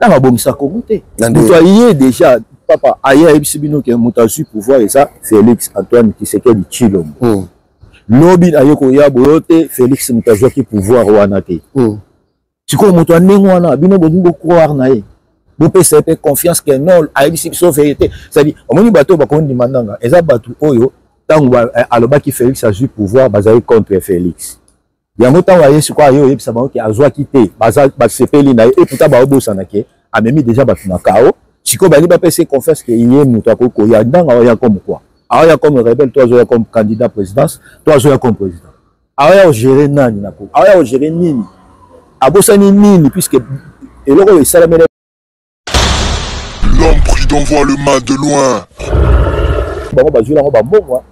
Tanga bomisa Congo. Mutoye déjà papa aya ebisibino ke mutasu pouvoir et ça Félix Antoine Tshisekedi Tshilombo. Lobi ayoko ya boyote Félix mutazo ki pouvoir wana te. Siko moto ndenge wana bino bodingo croire na ye. Bo pesa pe confiance que non ayebisibiso vérité. C'est-à-dire omoni bato ba kondi mandanga eza bato oyo tango aloba ki Félix a eu pouvoir bazali contre Félix. Yango tango ayesu kwa yo yebisa ba ki azwa kité ba sepeli na et pourtant ba obosana ke amemi déjà ba fina kao. Siko bali ba pesa confiance que yé moto akoko ya ndanga ya comme quoi. Aya comme rebelle, toi zoya comme candidat présidence, toi zoya comme président. Aya gérer nani nako. Aya gérer nini. Abosani nini puisque eloko esalamela. L'homme prudent voit le mal de loin. Bango bazula ngo ba mbongo.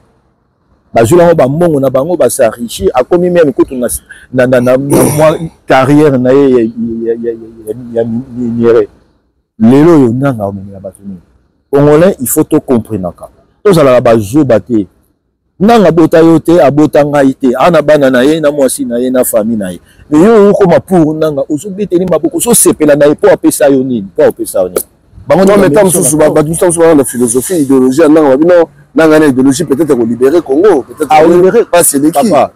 Bazula ngo ba mbongo na bango ba s'enrichir a komi même kutu na moi carrière na ya niere. Lelo yo nanga o menela batuni. Congolais il faut to comprendre ka. Tous ala bazo baté. Nanga bota yote abota ngaite ana bana na ye na mwasi na ye na famille na ye. Yo uko mapuru nanga uzobeteli maboko so sepela na ye po apesa yo nini po apesa yo nini. Bango non mais tant sous la philosophie idéologie nanga bino nanga na idéologie peut-être qu'on libérer Congo peut-être libérer pas c'est l'équipe. Papa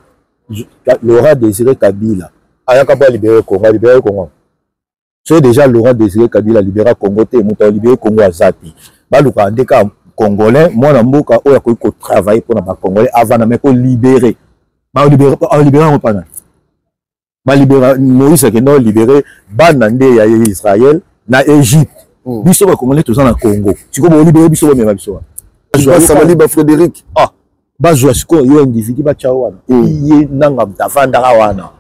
Laurent Désiré Kabila ayaka pas libérer Congo. C'est déjà Laurent Désiré Kabila libérer Congo te muta libérer Congo azati. Baluka ndeka Congolais, moi na mboka oya ko travailler pour na Congolais avant na meko libérer. Ba libérer on pas na. Ba libérer Moïse que non libérer bana nde ya Israël na Égypte. Biso ba Congolais tous na Congo. Siko bo libérer biso ba biso. Ça va liba Frédéric. Ah, ba joa siko yo individu ba chawana. Iye nanga davanda wana.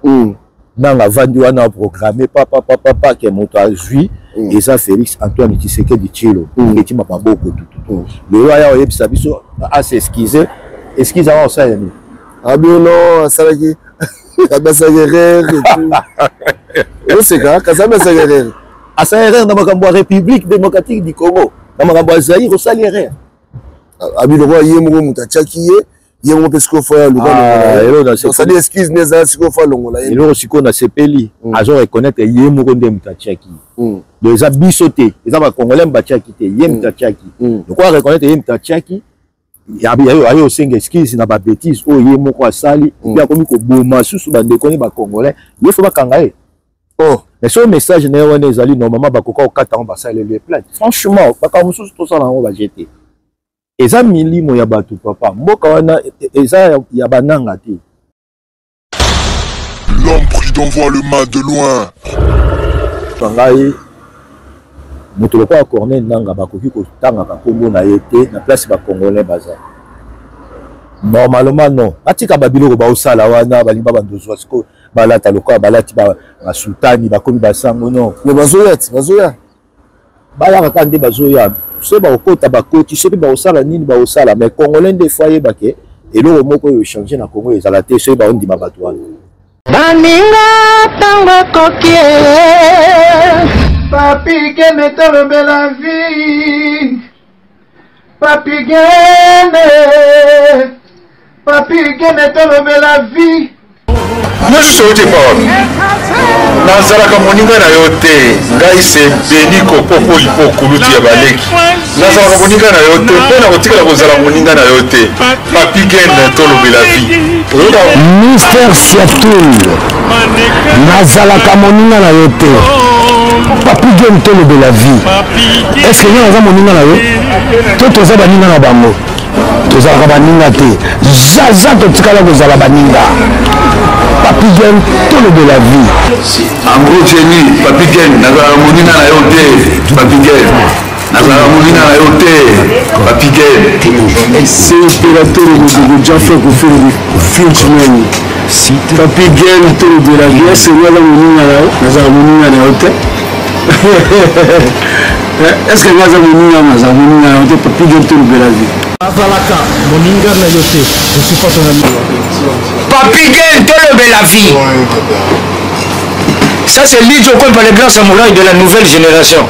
Nanga vandi wana programmé papa que moto a jui. Et ça Félix Antoine Tshisekedi Tshilombo qui m'a pas beaucoup tout. Le roi a yebisa biso a s'excuser. Excuse avant ça yani. Ah bien non, ça là qui Kabasa Guerre et tout. On sait quoi, Kabasa Guerre. À ça erreur dans ma République démocratique du Congo. Dans ma Zaïre au salaire. Ah bien le roi yemo mutachakiye. Yemo pesco fa le ça dit excuse neza siko fa longola. Et le siko na sepeli. Azo reconnaître yemo konde mutachaki. Les abisotés, les abats congolais mbachaki te yem tachaki. De quoi reconnaître yem tachaki? Ya yo singe excuse na ba bêtise o yemo kwa sali, bien comme ko boma susu bande koni ba congolais, il faut ba kangaye. Oh, mais ce message n'est pas nezali normalement ba koko kata ba sali le plat. Franchement, ba ka mususu to sala on va jeter. Eza milimo ya batu papa, mboka wana eza ya bananga te. L'homme prudent voit le mal de loin. Kangaye moto lokola Corneille Nanga bakoki kotanga kombo na yete na place ba congolais baza. Normalement non. Atika babiloko ba osala wana balimba bandozwa siko balata lokola balati ba sultani bakomi basango non. Mais bazoya. Bala kande bazoya. So ba okota bakoti soki ba osala nini ba osala mais congolais des fois yebake eloko moko yo changer na Congo ezala te so ba ondima bato wana. Baninga tango kokie Papi Gene tolobe la vie Papi Gene tolobe la vie. Moi je suis au départ. Nazalaka moninga na yote. Ngai se beni kopopo lipo kulutu ya baleki. Nazalaka moninga na yote. Pena kotika la kozala moninga na yote. Papi Gene tolobe la vie. Mister Siatul. Nazalaka moninga na yote. Papi Gene tolobe la vie. Est-ce que nous avons moninga na yo? Toto za baninga na bango. Tozalaka baninga te. Zaza totikala kozala baninga. Papi Gene tolobe la vie. En gros Jenny, Papi Gene nazalaka moninga na yo te. Papi Gene nazalaka moninga na yo te. Papi Gene C'est l'opérateur de Jaffa Koufeli Frenchman. Papi Gene tolobe la vie. C'est moi la moninga na yo. Nazalaka moninga na yo te. Est-ce que nazalaka moninga na yo te? Papi Gene tolobe la vie. Azalaka moninga na yo te. Je suis pas ton ami. Papi Gene tolobe la vie. Ça c'est Lidjo par les grands samouraïs de la nouvelle génération.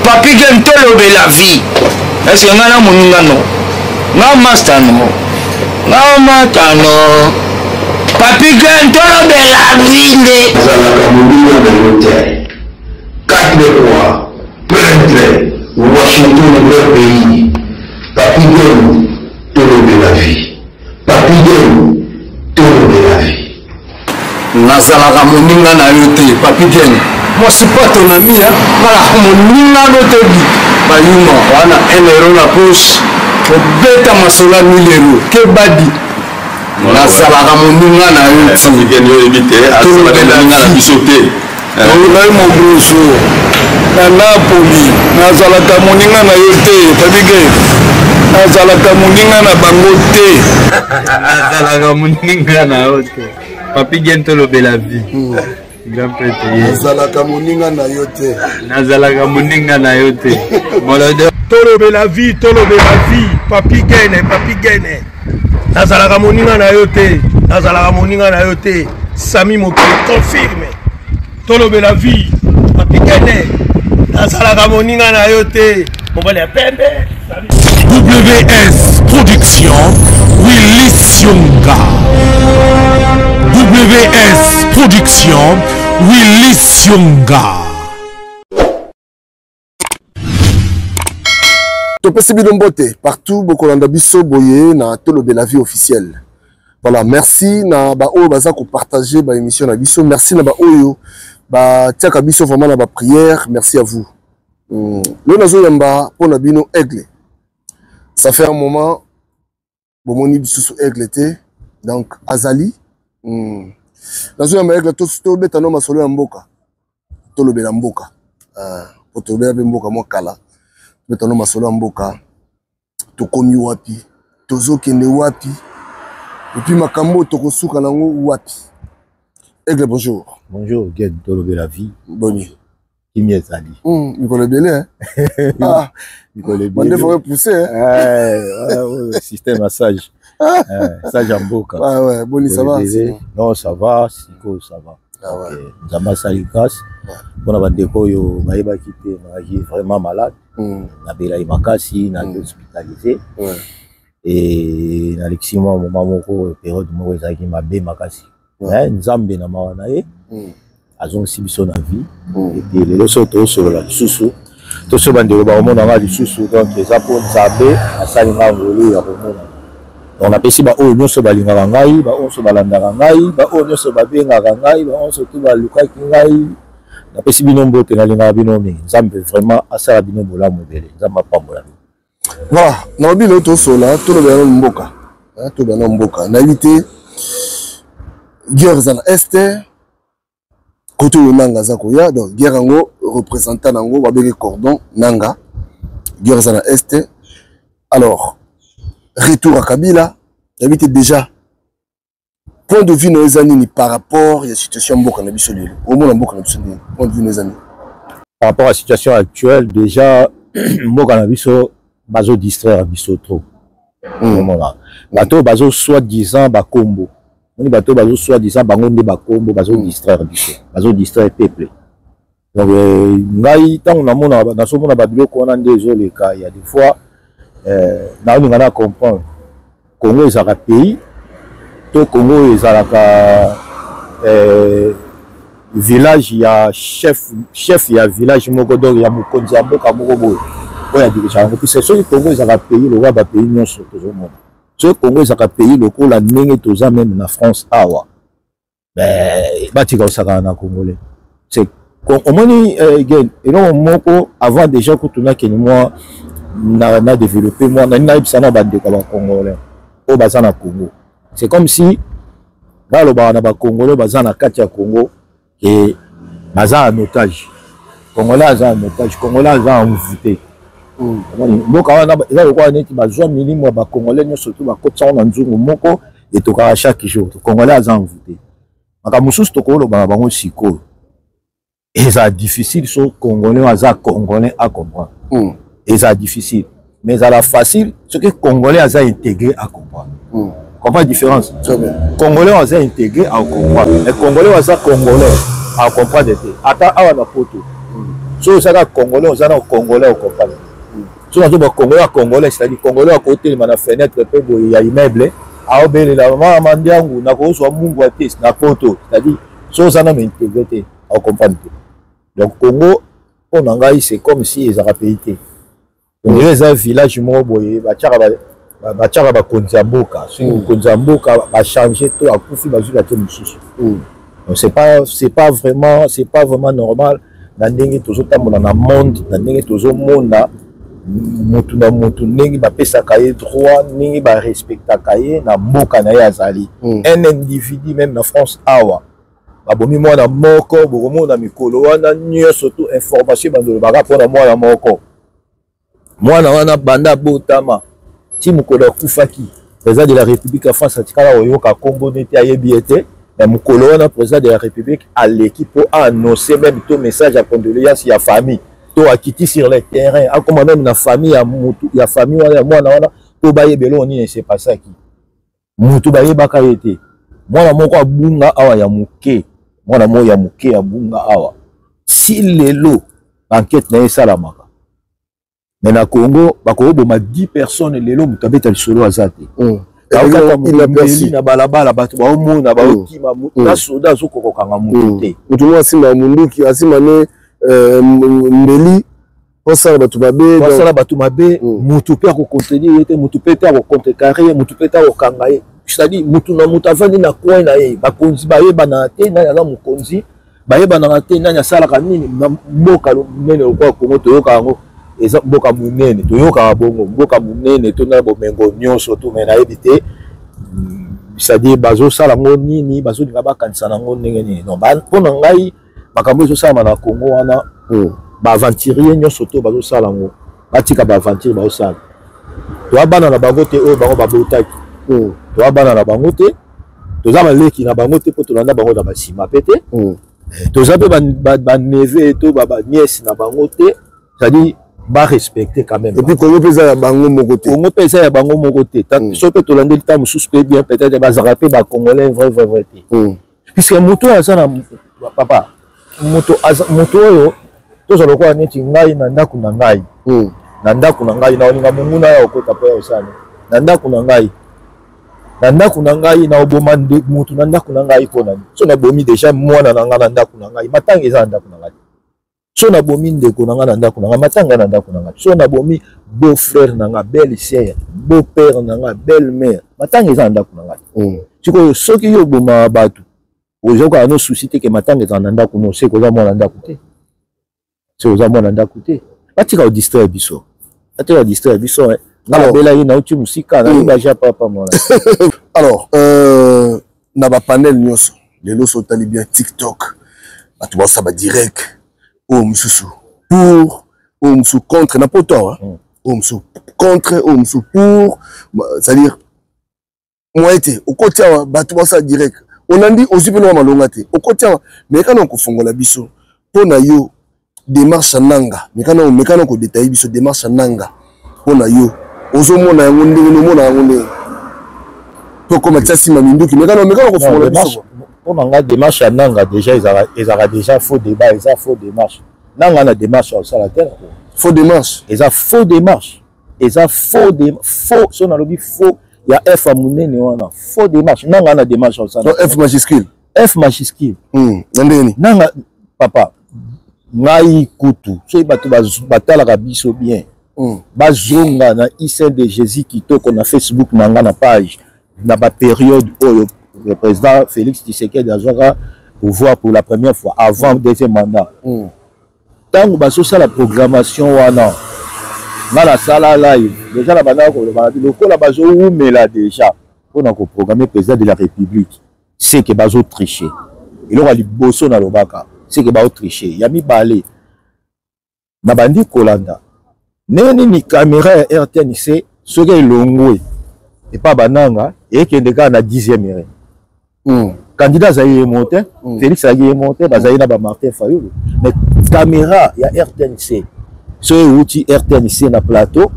Papi Gene tolobe la vie. Est-ce que ngana moninga no? Nga master no. Nga mata no. Papi Gene tolobe la vie. nazalaka moninga na yo te. 4 mois Aigle, Washington, leur pays. Papillon, tout le la vie. Papillon, tout le la vie. Nazalaka moninga na yote, Papillon. Moi, c'est pas ton ami, hein. Voilà, moninga yote bi. Bayuma, wana 1 € la poche. Pour bêta masola 1000 €. Que badi. Nazalaka moninga na yote. Papillon, yo évite, azalaka moninga na bisote. Ngai mobusu. Na Napoli, nazalaka moninga na yote, Papillon. Nazalaka moninga na bango te. Nazalaka moninga na yote. Papillon tolobe la vie. Grand prêtre. Nazalaka moninga na yote. Nazalaka moninga na yote. Tolobe la vie, Papillon. Nazalaka moninga na yote. Nazalaka moninga na yote. Sami Mokili confirme. Tolobe la vie, Papillon. Nazalaka moninga na yote. Mobali ya pembe. WS Production, Willy Sionga. WS Production, Willy Sionga. Topesi Bilombote, partout, Bokolanda Bisso Boye, na Tolobe la vie officielle. Voilà, merci na ba oyo baza ko partager ba émission na Bisso, merci na ba oyo ba tiaka Bisso vraiment na ba prière, merci à vous. Le nazo yamba pona bino Aigle. Ça fait un moment bomoni Bisso sous Aigle était donc Azali. Nazo yamba Aigle to beta no masolo ya mboka. Tolobe la mboka. Po tolobe la mboka mo kala. Beta no masolo ya mboka. To komi wapi? Tozo kende wapi? Et puis makambo tokosuka nango wapi? Aigle, bonjour. Bonjour, Gued Tolobe la vie. Bonjour. Kimi ezali. Nicolas Belé, hein? Ah, Nicolas Belé. On devrait pousser, hein? Système à sage. Sage en boca. Ah ouais, Boni, ça va? Non, ça va, Siko, ça va. Ah ouais. Zama sali grâce. On a des koyo, maïba quitté, maïba vraiment malade. Na bela imakasi, na hospitalisé. Et na leximo moment moko période moko ezaki mabe makasi. Nzambe na mawana ye. Azong sibiso na vie. Et puis les autres sur la susu. Tout ce bande ba omona nga lisusu donc eza po nzambe asali nga ngolo ya komona. On a pesi ba o nyonso balingaka ngai, ba onso balandaka ngai, ba o nyonso babengaka ngai, ba onso tu balukaki ngai. Na pesi bino mbote na linga bino mais nzambe vraiment asala bino bolamu bele. Nzambe pambola. Voilà, na bino to sola, to le bana mboka. To bana mboka. Na invité guerre za Est. Côté nanga za koya donc guerre ngo représentant nango babeke cordon nanga. Guerre za Est. Alors retour à Kabila, invité déjà point de vue nos amis par rapport à la situation mboka na biso lelo. Au moins mboka na biso lelo. Point de vue nos amis. Par rapport à la situation actuelle, déjà mboka na biso bazo distraire biso trop. Bato bazo soi-disant ba combo. On bato bazo soi-disant bango nde ba combo bazo distraire biso. Bazo distraire peuple. Donc ngai tant na mona na so mona ba biloko na ndezo le cas il y a des fois na on ngana comprendre Congo est un pays to Congo est village il y a chef il y a village moko donc il y a mokonzi ya mboka moko boye. Oya dirigent puis c'est sûr que Congo est un pays le roi ba pays nyonso to monde. Ce Congo est un pays le ko la ndenge toza même na France awa. Ben batika osaka na congolais. C'est au moins again et non moko avant déjà que tuna ke moi na développé moi na ibsana ba de ka congolais. O baza na Congo. C'est comme si balo ba na ba congolais baza na kati ya Congo et baza en otage. Congolais baza en otage, congolais baza envoûté. Mboka wana eza lokwa neti bazwa milimo ba congolais nyonso surtout ba kotsa na nzungu moko et toka chaque jour congolais baza envoûté. Maka mususu tokolo ba bango siko. Et ça difficile sur congolais baza congolais à comprendre. Et ça difficile. Mais ça la facile ce que congolais baza intégré à comprendre. Comprends la différence? Congolais baza intégré à comprendre. Les congolais baza congolais à comprendre. Ata awa na poto. So ça congolais baza na congolais à comprendre. So na to congolais congolais c'est-à-dire congolais à côté de la fenêtre pe boye ya immeuble a obele la mama mandiangu na ko so mungu wa tes na poto c'est-à-dire so ça na intégrité à comprendre. Donc Congo pour Nangaï, c'est comme si ils avaient payé. On dirait que un village, Bachara Konzamboka. Si Konzamboka va changer tout, à coup, il va jouer la tête. Donc, c'est pas vraiment normal. Dans le toujours dans le monde, dans le toujours monde, mutu na mutu nengi ba pesa kaye droit nengi ba respecta kaye na mboka na yazali. Un individu même na France awa. Babomi mwana moko, bokomo na mikolo wana nyonso tout information bandolo baka pona mwana moko. Mwana wana banda botama. Ti mukolo kufaki. Président de la République en France atikala oyoka kombo neti ayebi ete. Mais mukolo wana président de la République à l'équipe pour annoncer même tout message à condoléances ya famille. To akiti sur le terrain, a comme même na famille ya mutu, ya famille wana mwana wana to baye belo ni c'est pas ça qui. Mutu baye baka yete. Mwana moko abunga awa ya muke. Mwana mo ya muke abunga awa. Si lelo enquête na esalamaka. Mais na Congo, bako boma 10 personnes lelo mutabeta solo azate. Il a perçu na balabala batu ba omona ba okima na soda zoko kanga mutu te. Mutu mo asima munduki asimane mbeli osala batu mabe mutu pe ko contenir ete mutu pe ta ko contrecarrer mutu pe ta ko kangaye. C'est-à-dire mutu na mutu avandi na coin na ye bakonzi baye bana te na ya mukonzi baye bana te na ya sala kanini mboka lo mene ko Kongo to yoka ngo eza mboka munene to yoka bongo mboka munene to na bomengo nyonso to mena ebite. C'est-à-dire bazo sala ngo nini bazo dinga bakanisa na ngo ndenge nini non ba pona ngai makambo ezosala na Congo wana ba aventurier nyonso to bazosala ngo batika ba aventure bazosala to abana na bango te oyo bango babotaki to abana na bango te toza maleki na bango te po tolanda bango na basima pe te toza pe ba neve to ba nièce na bango te, c'est-à-dire ba respecter quand même. Et puis Congo pesa ya bango moko te. Congo pesa ya bango moko te. So pe tolanda le temps sous pe bien peut-être ba zarape ba congolais vrai te. Puisque moto azana papa moto oyo tozala kwa neti ngai na ndako na ngai na ndako na ngai na olinga mungu na okota po ya osana na ndako na ngai na oboma nde mutu na ndako na ngai pona so na bomi déjà mwana na ngai na ndako na ngai matanga eza na ndako na ngai so na bomi ndeko na ngai na ndako na ngai matanga na ndako na ngai so na bomi beau frère na ngai belle sœur beau père na ngai belle mère matanga eza na ndako na ngai sikoyo soki yo boma bato ozoka no susciter que matanga eza na ndako no c'est koza mwana ndako te c'est koza mwana ndako te batika o distraire biso atika distraire biso na bela yi na uti musika na baja papa mwana. Alors na ba panel nyonso lelo so tali bien TikTok bato ba sa ba direct o mususu pour o musu contre na poto o musu contre o musu pour, c'est-à-dire moi été au côté bato ba sa direct on a dit aussi que nous avons malongate au côté mais quand on confond la biso pour na yo démarche nanga mais quand on ko détailler biso démarche nanga pour na yo ozo mona yango ndenge no mona yango ndenge to comme ça si maminduki mais quand on confond la biso pour nanga démarche nanga déjà ils ont déjà faux débat ils ont faux démarche nanga na démarche au sala terre faux démarche ils ont faux démarche ils ont faux son alobi faux. Il y a F à monnaie, faux démarche. Non, on a démarche. F majuscule. F majuscule. Non, papa. Ngai kutu. So batu batala kabiso bien. Bazonga na ICL de Jésus qui to qu'on a Facebook nanga na page. Na ba période où le président Félix Tshisekedi a pouvoir pour la première fois avant le deuxième mandat. Tant que baso ça la programmation wana. Dans la salle live, déjà la banane le col la bazo ou mais là déjà on a programmé président de la République c'est que bazo tricher il aura les bosso na lobaka c'est que bazo tricher yami balé na bandi kolanda neni ni caméra RTNC ce que longwe et pas bananga et que des gars na 10e rang candidat zaïe monté Félix zaïe monté bazaï na ba Martin Fayulu mais caméra il y a RTNC ce outil RTNC na plateau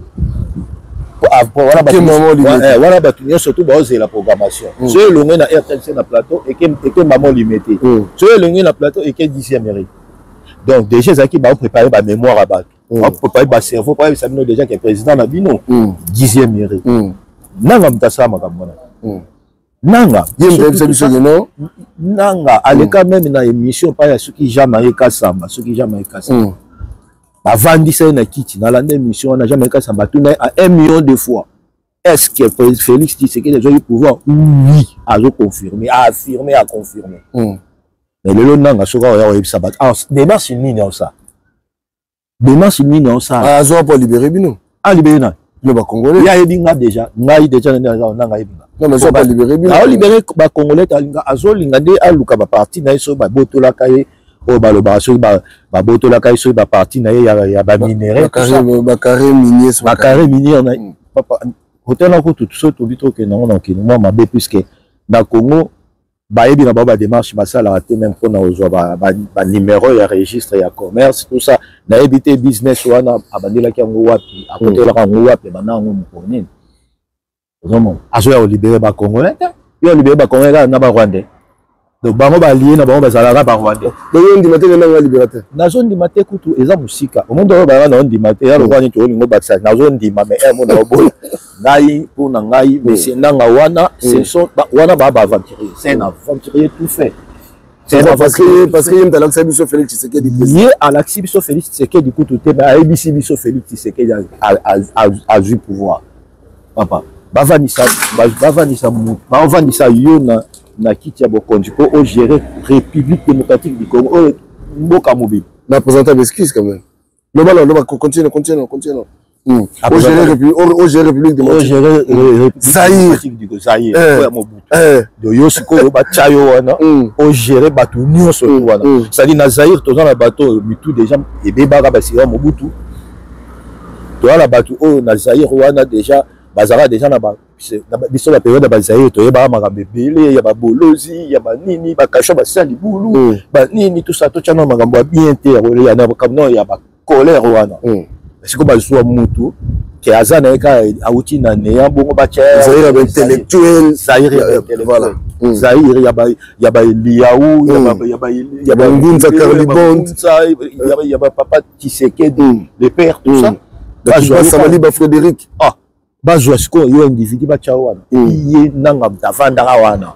voilà batunia surtout baoser la programmation ce longue na RTNC na plateau et que maman limité ce longue na plateau et que 10e mérite donc déjà ça qui va préparer ba mémoire à battre on préparer ba cerveau pour ça déjà que président na bino 10e mérite nanga mtasa makamona nanga nanga aleka même na émission pas ya ceux qui jamais kasamba ceux qui jamais kasamba bavandisa na kiti na lande mission na jamais kasa batuna à 1 million de fois. Est-ce que Félix Tshisekedi a eu pouvoir? Oui, à confirmer, à affirmer, à confirmer. Mais le long n'a souvent eu ça. Démarche ni non ça. Démarche ni non ça. Ah, ça pour libérer Bino. Ah, libérer non. Le Congolais. Il y a Ebinga déjà. Ngai déjà n'a Ebinga. Non, mais ça pour libérer Bino. Ah, libérer ba Congolais talinga azolinga de aluka ba parti na so ba botola kaye o ba lo ba so ba botola kaye so ba parti na ya ba minerai. Ba carré minier. Ba carré minier na papa. Hôtel en tout ça tout vite que non moi ma bé puisque na Congo ba yebi na ba démarche ba ça la raté même pour na ozo ba numéro ya registre ya commerce tout ça na éviter business wana abandela ki ngo wapi à côté la ngo wapi ba na ngo mponini vraiment azo ya libérer ba Congolais yo libérer ba Congolais na ba Rwandais donc bango ba lié na bango ba zalaka ba Rwandais donc on dit matin na libérateur na zone di maté kutu eza musika o monde ba na on di maté ya lo kwani to lingo ba ça na zone di mame mo na bo ngai pour na ngai mais c'est nanga wana c'est son wana ba aventurier c'est un aventurier tout fait c'est parce que il m'tala que biso Félix Tshisekedi lié à l'action biso Félix Tshisekedi kutu te ba ABC biso Félix Tshisekedi a eu pouvoir papa ba vanisa yo na kiti ya bokonzi po o gérer République démocratique du Congo o mboka mobile na présenter excuse quand même le ballon continue au gérer République démocratique Zaïre de Yosiko Bachayo wana au gérer bato nyonso wana c'est-à-dire na Zaïre toza na bato mitu déjà ebebaka basira Mobutu to la bato o na Zaïre wana déjà bazara déjà na ba biso la période ba Zaïre to yeba makambe belé ya ba bolozi ya ba nini ba kasho ba sali bulu ba nini tout ça to chana makambo bien te ya na kamno ya ba colère wana parce que bazwa mutu ke azana ka auti na neya bongo ba Zaïre intellectuel voilà Zaïre ya ba liaou ya ba Ngunza Carlibond ya ba papa Tshisekedi le père tout ça bazwa Samali ba Frédéric bazwa siko yo individu ba chawana iye nanga davanda wana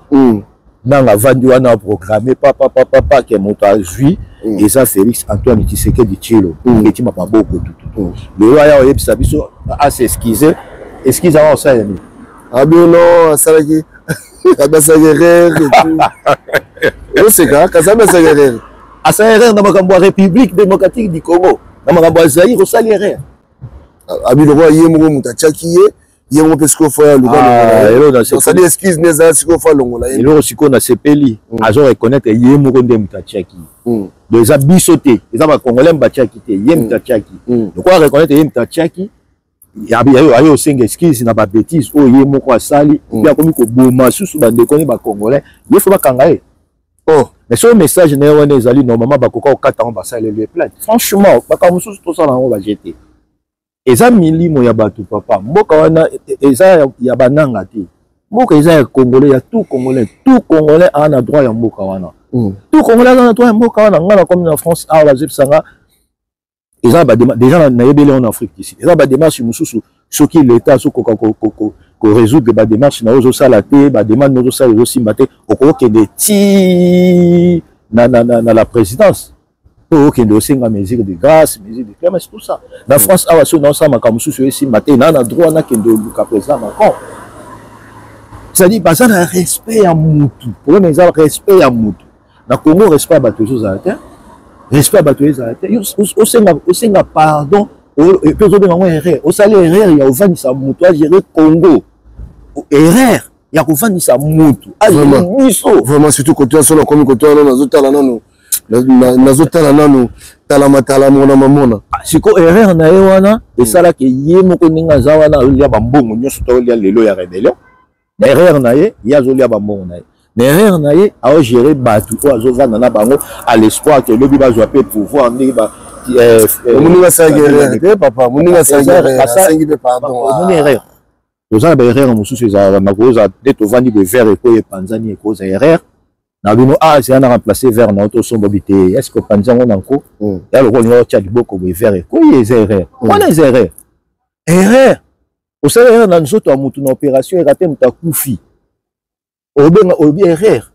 nanga vandi wana programmé papa ke moto azui et ça Félix Antoine Tshisekedi Tshilo qui m'a pas beaucoup tout le roi ya yebisa biso a s'excuser excuse avant ça yani abio non ça qui kabasa guerre et tout c'est quoi kabasa guerre asa na makambo République démocratique du Congo na makambo Zaïre au salaire abi le roi yemo mutachaki yemo pesco fa le ça dit excuse neza siko fa longola yelo siko na sepeli azo reconnaître yemo ko ndem mutachaki les abisoté les aba congolais mbachaki te yem mutachaki donc on reconnaître yem mutachaki ayo senga excuse na ba bêtise o yemo ko asali ya komi ko boma susu bande ko ni ba congolais il faut ba kangaye mais ce message na wana ezali normalement ba koka okata on ba sala le plainte franchement ba kamususu to sala on va jeter eza milimo ya bato papa mboka wana eza ya bananga te mboka eza ya congolais ya tout congolais a na droit ya mboka wana tout congolais a na droit ya mboka wana ngana comme na France a la zepsanga eza ba déjà na yebele en Afrique ici eza ba démarche mususu soki l'état so ko résoudre ba démarche na ozo sala te ba demande no sala ozo simba te okoke de ti na la présidence qui est aussi une mesure de grâce, mesure de clémence, tout ça. La France a aussi ensemble comme sous ici matin, on a droit à qui est président Macron. C'est-à-dire parce qu'on a respect à Moutou. Pour nous, on respect à Moutou. Dans le Congo, respect à Bateau Zalate, respect à Bateau Zalate. Aussi pardon, et puis on a erreur. Au salaire erreur, il y a au vent sa Moutou à gérer Congo. Erreur. Il y a au vent sa Moutou. Vraiment, surtout quand tu as son comme quand tu as dans autres là nazotala nanu tala mona siko erreur na ye wana esala ke ye moko ninga za wana olia bambongo nyonso to olia lelo ya rebellion erreur na ye ya zolia bambongo na ye erreur na ye a gérer batu o azovanda na bango à l'espoir que lobi bazwa pe pouvoir ndi ba muninga sa guerre te papa muninga sa guerre sengi be pardon moni erreur tozana ba erreur mususu za makoza de to vandi be verre ko e panzani e koza erreur na bino c'est un remplacer vers notre sombobité est-ce que panzan on encore ya le rôle tcha liboko be vers ko les erreurs on les erreurs au salaire na nzoto ya mutu na opération raté mutakufi obenga obi erreur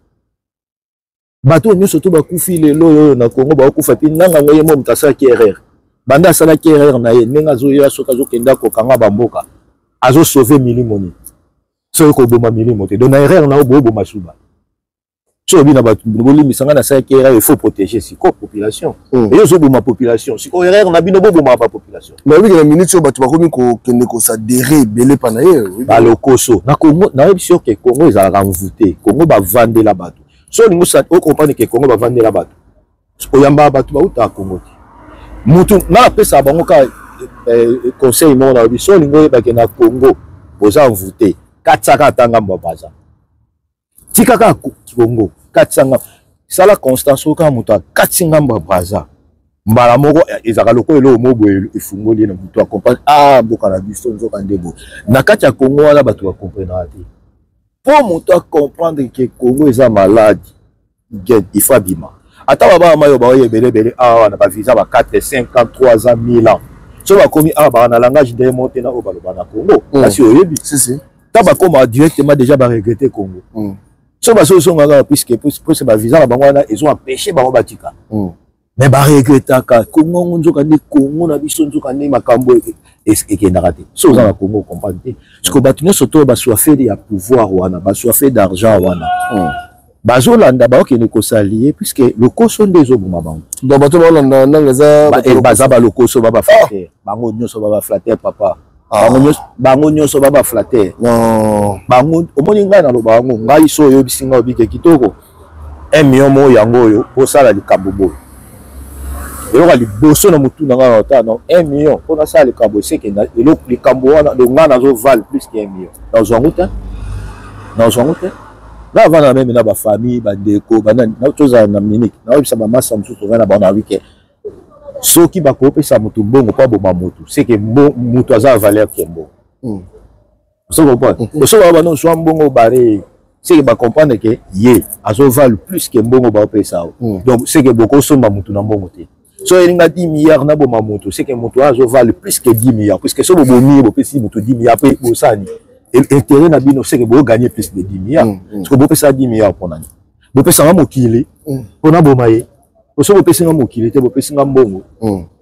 bato nyoso to bakufi lelo na Congo ba kufa pi nanga ngoye mo mutasa ki erreur banda sala erreur na ye ndenge azoya soki azokenda kokanga bamboka azosauve milimo soki koboma milimo te donc na erreur na oboma suba so bina bato bolimisanga na sala erreur il faut protéger siko population et ozoboma population siko erreur na bino boboma ba population mais oui na minute oyo bato bakomi kokende kosadere ebele pa na ye balokoso na Congo nayebi sûr ke Congo ezalaka mvute Congo bavandela bato so olingo okomprendre ke Congo bavandela bato oyamba bato bautaka Congo te mutu nga apesa bango ka conseil moko na biso olingo oyebake na Congo oza mvute katsaka atanga mbabaza tikaka Congo katsanga sala constance oka mutu akatsi ngamba braza mbala moko ezaka lokola elo mobo efungoli na mutu akomprendre mboka na biso nzoka ndebo na kati ya Congo wana bato bakomprendre te po mutu akomprendre ke Congo eza malade il faut abima ata baba mayo baoye belebele wana ba visa ba 4 53 ans 1000 ans so bakomi ba na langage de monter na obaloba na Congo kasi oyebi si ta bakoma directement déjà ba regretter Congo so baso ngaka puisque ba visa ba ngwana ils ont empêché ba batika mais ba regretter ka Congo nzoka ni Congo na biso nzoka ni makambo ekendaka te so za na Congo comprendre te parce que bato nyonso to ba soifé ya pouvoir wana ba soifé d'argent wana bazolanda baokende kosalier puisque lokoso nde ezoboma bango donc bato balanda nanga baza balokoso baba flatter bango nyonso baba flatter papa bango nyonso baba flatter bango omoni ngai na loba bango ngai so oyebisi ngai obike kitoko 1 million mo yango oyo posala likambo boyo eloko liboso na mutu na ngai ota non 1 million mpona sala likambo esekenda eloko likambo wana donc ngai nazovale plus que 1 million nazwango te na vana même na ba famille ba ndeko banani na toza na minute na obisa ba massa msusu vana ba na week soki ba kopesa mutu mbongo pa boma mutu c'est que mutu aza valeur kembo so ba non so mbongo bare c'est que ba comprendre que ye azo vale plus que mbongo ba opesa donc c'est que boko somba mutu na mbongo te so elinga 10 milliards na boma mutu c'est que mutu azo vale plus que 10 milliards puisque so bobomi bopesi mutu 10 milliards pe bosani l'intérêt na bino c'est que vous gagnez plus de 10 milliards parce que vous payez 10 milliards pour l'année vous payez ça mokile pour na bomaye vous payez ça mokile vous payez ça mbongo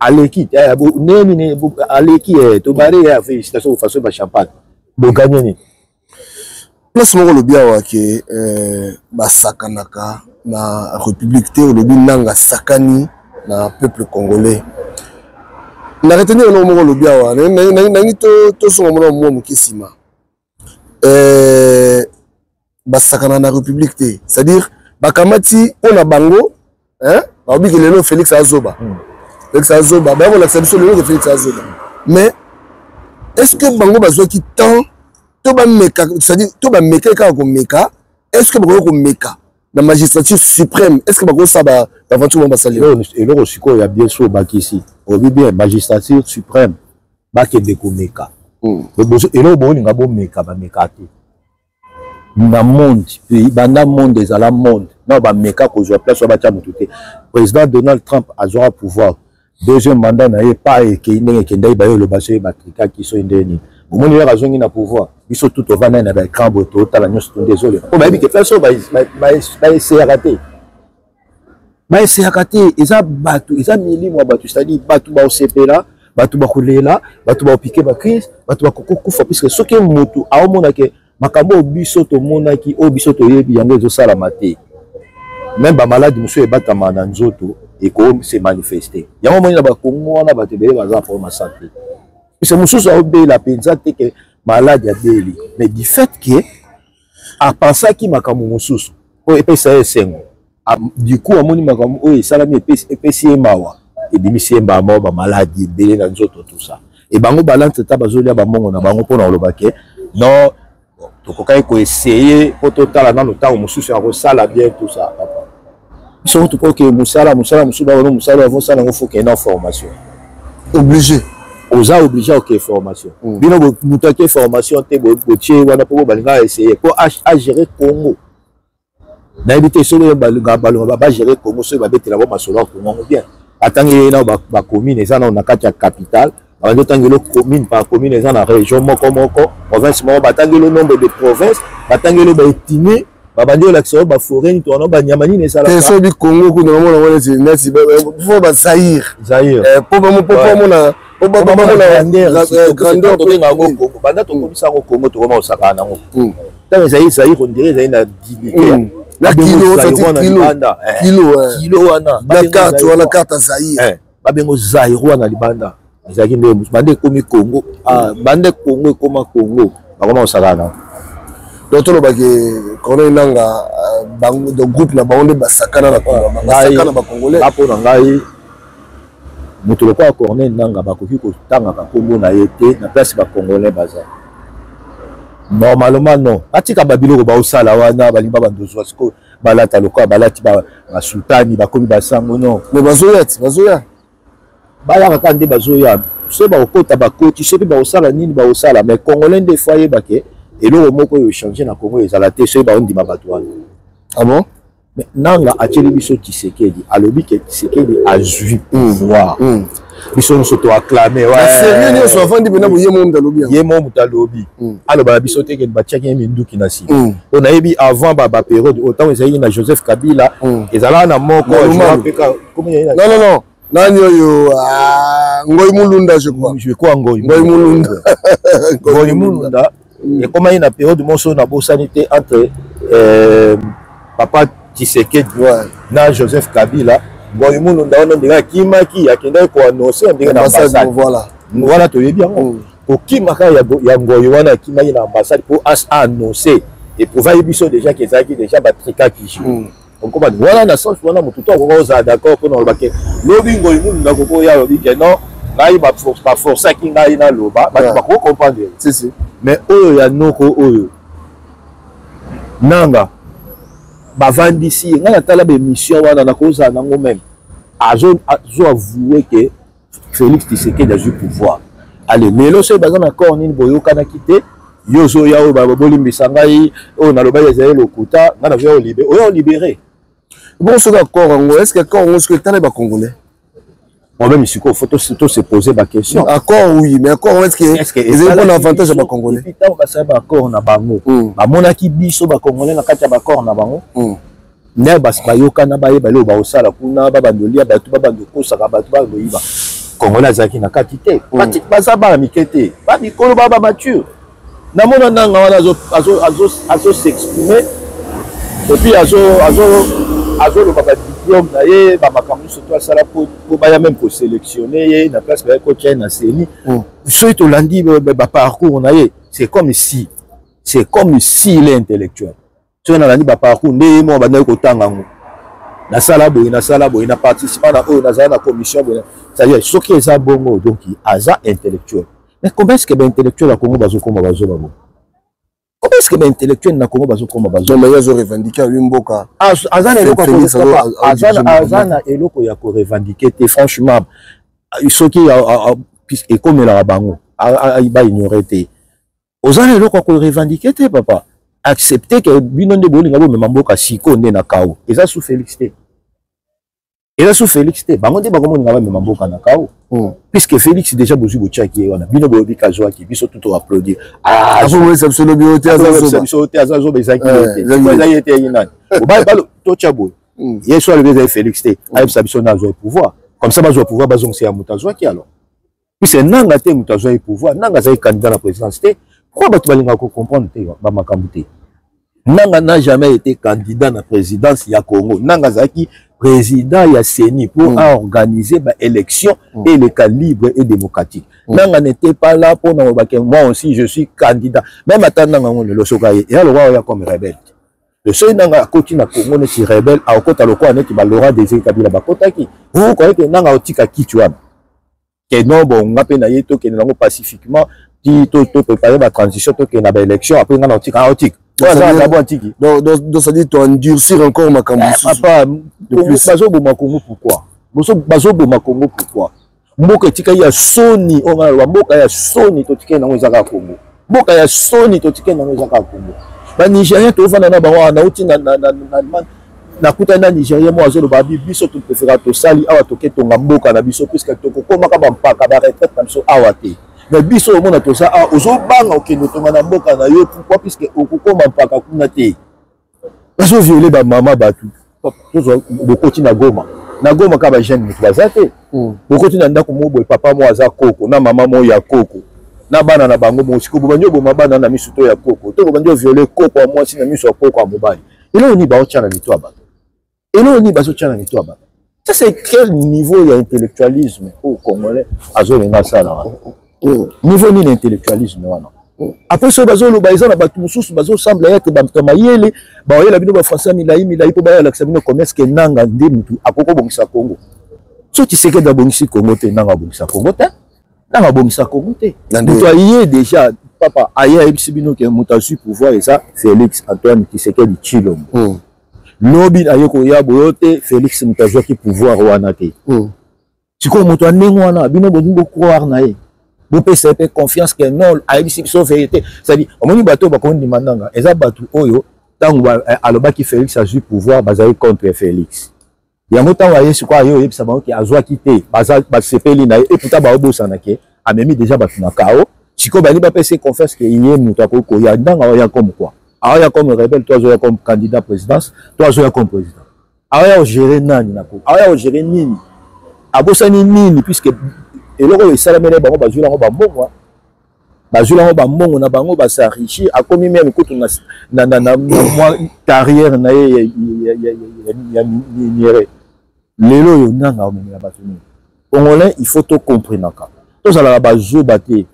aleki neni aleki to bare ya félicitations vous façon ba champagne vous gagnez ni place moko lo bia wa ke ba sakanaka na république te lo binanga sakani na peuple congolais na retenir no moko lo bia wa na ngi to so mo mokisima basakana na république te c'est-à-dire bakamati pona bango baobi ke lelo Félix Azoba bango la solution lelo Félix Azoba mais est-ce que bango bazwaki temps to ba meka c'est-à-dire to ba meka ka ko meka est-ce que bango ko meka la magistrature suprême est-ce que bango ça ba aventure ba salir et le siko ya bien sûr bakisi obi bien magistrature suprême ba ke de ko meka et là bon nga bon meka ba meka te na monde pays banda monde ezala monde na ba meka ko zo place ba tia mutu te président Donald Trump azora pouvoir deuxième mandat na ye pas et ke ndenge ke ndai ba yo le baso ba krika ki so ndeni omoni ya razongi na pouvoir biso tout ovana na ba écran boto tala nyonso to désolé o ba bi ke place ba essayer rater eza batu eza milimo batu c'est-à-dire batu ba osepela batu bakulela batu baopike ba crise batu bakokufa puisque soki moto aomona ke makambo biso to monaki o biso to yebi yango ezo sala mate même ba malade muso ebatama na nzoto et ko se manifester yango moni na ba kongo wana batu bele baza pour ma santé puisque muso a obé la pensa te que malade ya deli mais du fait que a pensa ki makambo mususu o epesa esengo du coup amoni makambo o esalami epesi mawa et bimisi mbamo ba maladie belé na nzoto tout ça et bango balance ta bazolia ba mongo na bango pona olobake non to kokai ko essayer pour total na temps mususu ya ko sala bien tout ça papa surtout pour que musala musuba wono musala avant ça na faut qu'il y ait une formation obligé obligé OK formation bino mutake formation te botie wana pour balinga essayer pour à gérer Congo na éviter solo ba gérer Congo so ba betela ba masolo Congo bien atangi na ba commune eza na kati capitale avant tangelo commune par commune eza na région moko province moko batangi le nombre de provinces batangi le ba etine babandi olakisa ba forêt ni tono ba nyama nini esala te so bi Congo kuna mona wana c'est neti faut ba Zaïre pour mona grandeur to nga Congo banda to komisa ko Congo to koma osaka na ngo tant Zaïre on dirait Zaïre na dignité la kilo wana la carte wala carte Zaïre babengo Zaïre wana libanda ezaki nde bande komi Congo bande Congo ekoma Congo bakoma osaka na donc tolo baki Corneille Nangaa bango de groupe na bango nde basakana na Congo basakana ba congolais apo na ngai moto lokola Corneille Nangaa bakoki kotangaka kombo na ye te na place ba congolais baza normalement non atika babiloko baosala wana balimba bandozwa siko balata lokola balati basultani bakomi basango non mais bazoya bayaka nde bazoya so bakokota bakoti so mpe baosala nini baosala mais congolais nde fois yebake eloko moko oyo changer na Congo ezala te soki baondima bato wana ah bon mais Nangaa atieli biso Tshisekedi alobi ke Tshisekedi azwi pouvoir biso nyonso toacclame sérieux nyonso avandi mpena boye mo moto alobi alobaka biso te ke batiaki ye minduki na nsima po nayebi avant bapériode otango ezalaki na Joseph Kabila ezalaka na moko non nani oyo Ngoyi Mulunda je crois Ngoyi Mulunda ekomaki na période moso na bosani te entre papa Tshisekedi na Joseph Kabila Ngoyi Mulunda wana ndenge akimaki akendaki koannonce ndenge na ambassade wana toyebi yango okimaka ya Ngoyi wana akimaki na ambassade po annonce eprouvaye biso déjà ke ezalaki déjà batrikaki okomani wana na sens wana motu to akoka ozala d'accord mpo na olobake lobi Ngoyi Mulunda kokoya alobi ke non ngai baforçaki ngai naloba bato bakoki comprendre mais oyo ya noko oyo Nangaa bavandisi ngai natala bémission wana nakozala nango même azo avoué ke Félix Tshisekedi azwi pouvoir ale lelo soki baza na corps nini boyokanaki te yo ozoya oyo bolimbisa ngai oyo nalobaki ezali lokuta ngai nazoya oyo olibéré bon soki accord yango est ce que accord yango soki etala bacongolais moi-même ici il faut se poser ma question. Accord oui, mais accord est-ce que ils ont un avantage à ba congolais? Puis tant que ça ba accord na bango. Ba monaki biso ba congolais na kati ya ba accord na bango. Ne bas ba yoka na ba yeba lo ba osala kuna ba bandolia ba tu ba bandoko saka ba tu ba loyiba. Congolais zaki na kati te. Pati baza ba mikete. Ba mikolo ba mature. Na mona Nangaa wana azo s'exprimer et puis azo le papa diplôme na ye ba makambo surtout asala po baya même ko sélectionner ye na place ba ko tient na seni so to landi ba parcours na ye c'est comme si il est intellectuel so na landi ba parcours ne mo ba na ko tanga ngo na sala boy na participer na o na za na commission boy ça y est ce qui est bongo donc aza intellectuel mais comment est-ce que ba intellectuel a Congo bazo koma bazo babo comment est-ce que ba intellectuel na Congo bazo koma bazo mais yazo revendiquer Wimboka azana eloko ya ko revendiquer te franchement soki puisque comme la bango ba ignorer te ozana eloko ko revendiquer te papa accepter que bino nde bolinga bo memamboka siko nde na kao eza sous Félix te bango nde bakomo ngaba memamboka na kao puisque Félix déjà bozu bochaki wana bino bobi kazwaki biso tout applaudir vous ça absolument bien azazo bezaki te yinani ba to chabo yeso le Félix te aïe ça biso na zo pouvoir comme ça bazo pouvoir bazong c'est amutazwaki alors puisque Nangaa te mutazwa pouvoir Nangaa za candidat à la présidence te pourquoi batu balinga ko comprendre te ba makambu te Nangaa n'a jamais été candidat à la présidence ya Congo Nangaa zaki président ya CENI pour organiser l'élection et le cas libre et démocratique. Nangaa n'était pas là pour nous dire moi aussi je suis candidat. Même attendant Nangaa le sokaye et alors on comme rebelle. Le seul Nangaa continue à Congo n'est rebelle à côté le quoi n'est qui Laurent Désiré Kabila bakota qui. Vous croyez que Nangaa otika qui tu as? Que non bon on a peine yeto que Nangaa pacifiquement qui tout préparer la transition tout que na élection après Nangaa otika chaotique. Donc ça dit tu endurcir encore ma campagne. Papa, bazo boma Congo pourquoi? Bazo boma Congo pourquoi? Mboka tika ya Sony, on a mboka ya Sony to tika na ngozaka Congo. Mboka ya Sony to tika na ngozaka Congo. Ba Nigeria to fana na bango na uti na kuta na Nigeria mo azo lo ba biso to préféra to sali awa to ketonga mboka na biso puisque to kokoma ka ba mpaka ba retraite na biso awa te. Mais biso au monde tout ça ozo banga okende tonga na mboka na yo pourquoi puisque okukoma mpaka kuna te bazo violer ba mama batu bokoti na Goma ka ba jeune mutu bazate bokoti na ndako mobo papa mo aza koko na mama mo ya koko na bana na bango mo siko banyo bo mabana na misuto ya koko to banyo violer koko mo si na miso koko mobali elo ni ba otcha na mito abata elo ni bazo tcha na mito abata. Ça c'est quel niveau d'intellectualisme au Congolais azo lenga sala niveau ni l'intellectualisme wana. Après ce bazo lo baisa na batu mususu bazo semble être bamayele ba oyela bino ba français milai po ba la sabino commerce ke nanga ndi mutu akoko bongisa Congo. So tu sais que da bongisi Congo te nanga bongisa Congo te. Nanga bongisa Congo te. Mutu aye déjà papa aye ibisibino ke mutu asu pouvoir et ça Félix Antoine Tshisekedi Tshilombo. Lobi aye ko ya boyote Félix mutu ki pouvoir wana te. Siko mutu anengo wana bino bongo croire na ye. Vous pouvez confiance que non, à une vérité. C'est-à-dire, au moment où bateau va qu'on demande, et ça bateau oyo, tant à l'oba qui Félix a eu pouvoir, basailler contre Félix. Il y a un temps où il y a ce quoi, il y a ça qui a joué quitter, basal, basepeli na et pourtant baobo sanake, a même déjà battu na kao. Si qu'on bani ba pèse confiance que il y a mutako ko ya dans il y a comme quoi. Alors il y a comme rebelle, toi il y a comme candidat présidence, toi il y a comme président. Alors il y a gérer nani nako. Alors il y a gérer nini. Abosani nini puisque et là, il s'est amené bango bazula ngo bambongo. Bazula ngo bambongo na bango basa richi a commis même écoute na moi carrière na ya niere. Lelo yo nanga o mena batuni. Congolais, il faut tout comprendre ka. To sala bazo baté.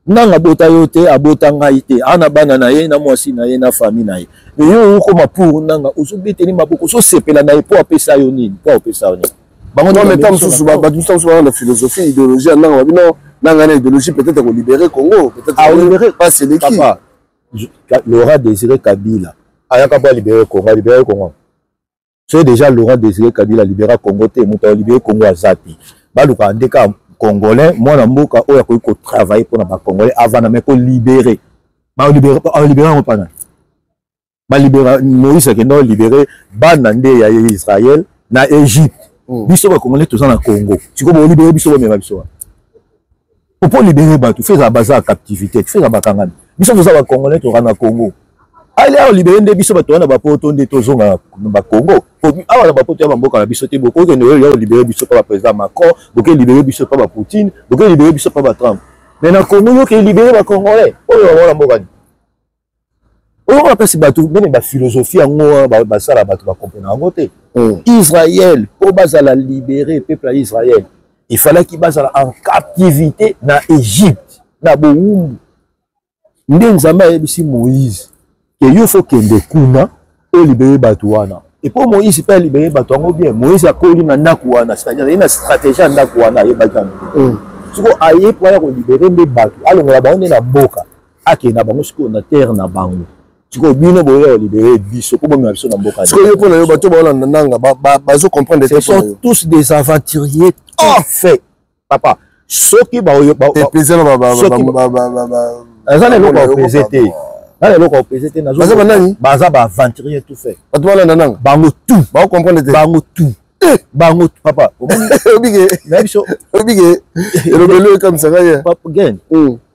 Nanga bota yote abota ngaite. Ana bana na ye na mwasi na ye na famille na ye. Mais yo ko pour nanga osubiteni maboko so sepela na ye po apesa yo nini? Po apesa yo nini? Non, mais tant que la philosophie, l'idéologie, non, l'idéologie peut-être qu'on libérer Congo, peut-être libérer pas c'est qui. Papa, Laurent Désiré Kabila, ayaka pas libérer Congo. C'est déjà Laurent Désiré Kabila libérer Congo, t'es monté libérer Congo à Zati. Baluka ndeka Congolais, moi na mboka oya ko travailler pour na Congolais avant na meko libérer. Ba libérer on pas na. Ba libérer Moïse qui non libérer banande ya Israël na Égypte. Biso ba Congolais tous en Congo. Tu comprends libérer biso ba même biso. Pour libérer Batou, fais la base à captivité, fais la bakangani. Biso tous en Congolais tous en Congo. Allez à libérer des biso ba to na ba poto de tozo na ba Congo. Awa na ba poto ya mboka na biso te boko que ne libérer biso pas président Macron, boko libérer biso pas Poutine, boko libérer biso pas Trump. Mais na Congo yo que libérer ba Congolais. Oyo wala mboka ni. On va passer Batou, mais la philosophie en ba ça la Batou va comprendre en côté. Israël, pour la libérer, peuple d'Israël, il fallait qu'il base en captivité dans l'Égypte, dans Boumou. Ndenzamba ebisi Moïse, que il faut qu'il découvre pour libérer Batouana. Et pour Moïse, il peut libérer Batouana bien. Moïse a collé dans Nakouana, c'est-à-dire il y a une stratégie dans Nakouana. Si vous avez pour libérer les Batou, alors on va dans Boka, qui na bango sur la terre na bango. Tu peux bien libérer biso pour me biso na mboka. Ce que pour les bateaux nanga bazo comprendre ce sont tous des aventuriers tout fait. Papa, ceux qui ba plaisir azana loko pesete. Na loko pesete na zo baza ba aventurier tout fait. Bato wana nanga bango tout. Ba comprendre bango tout. Bango papa. Obige. Na biso obige. Le belo comme ça va. Papa gain.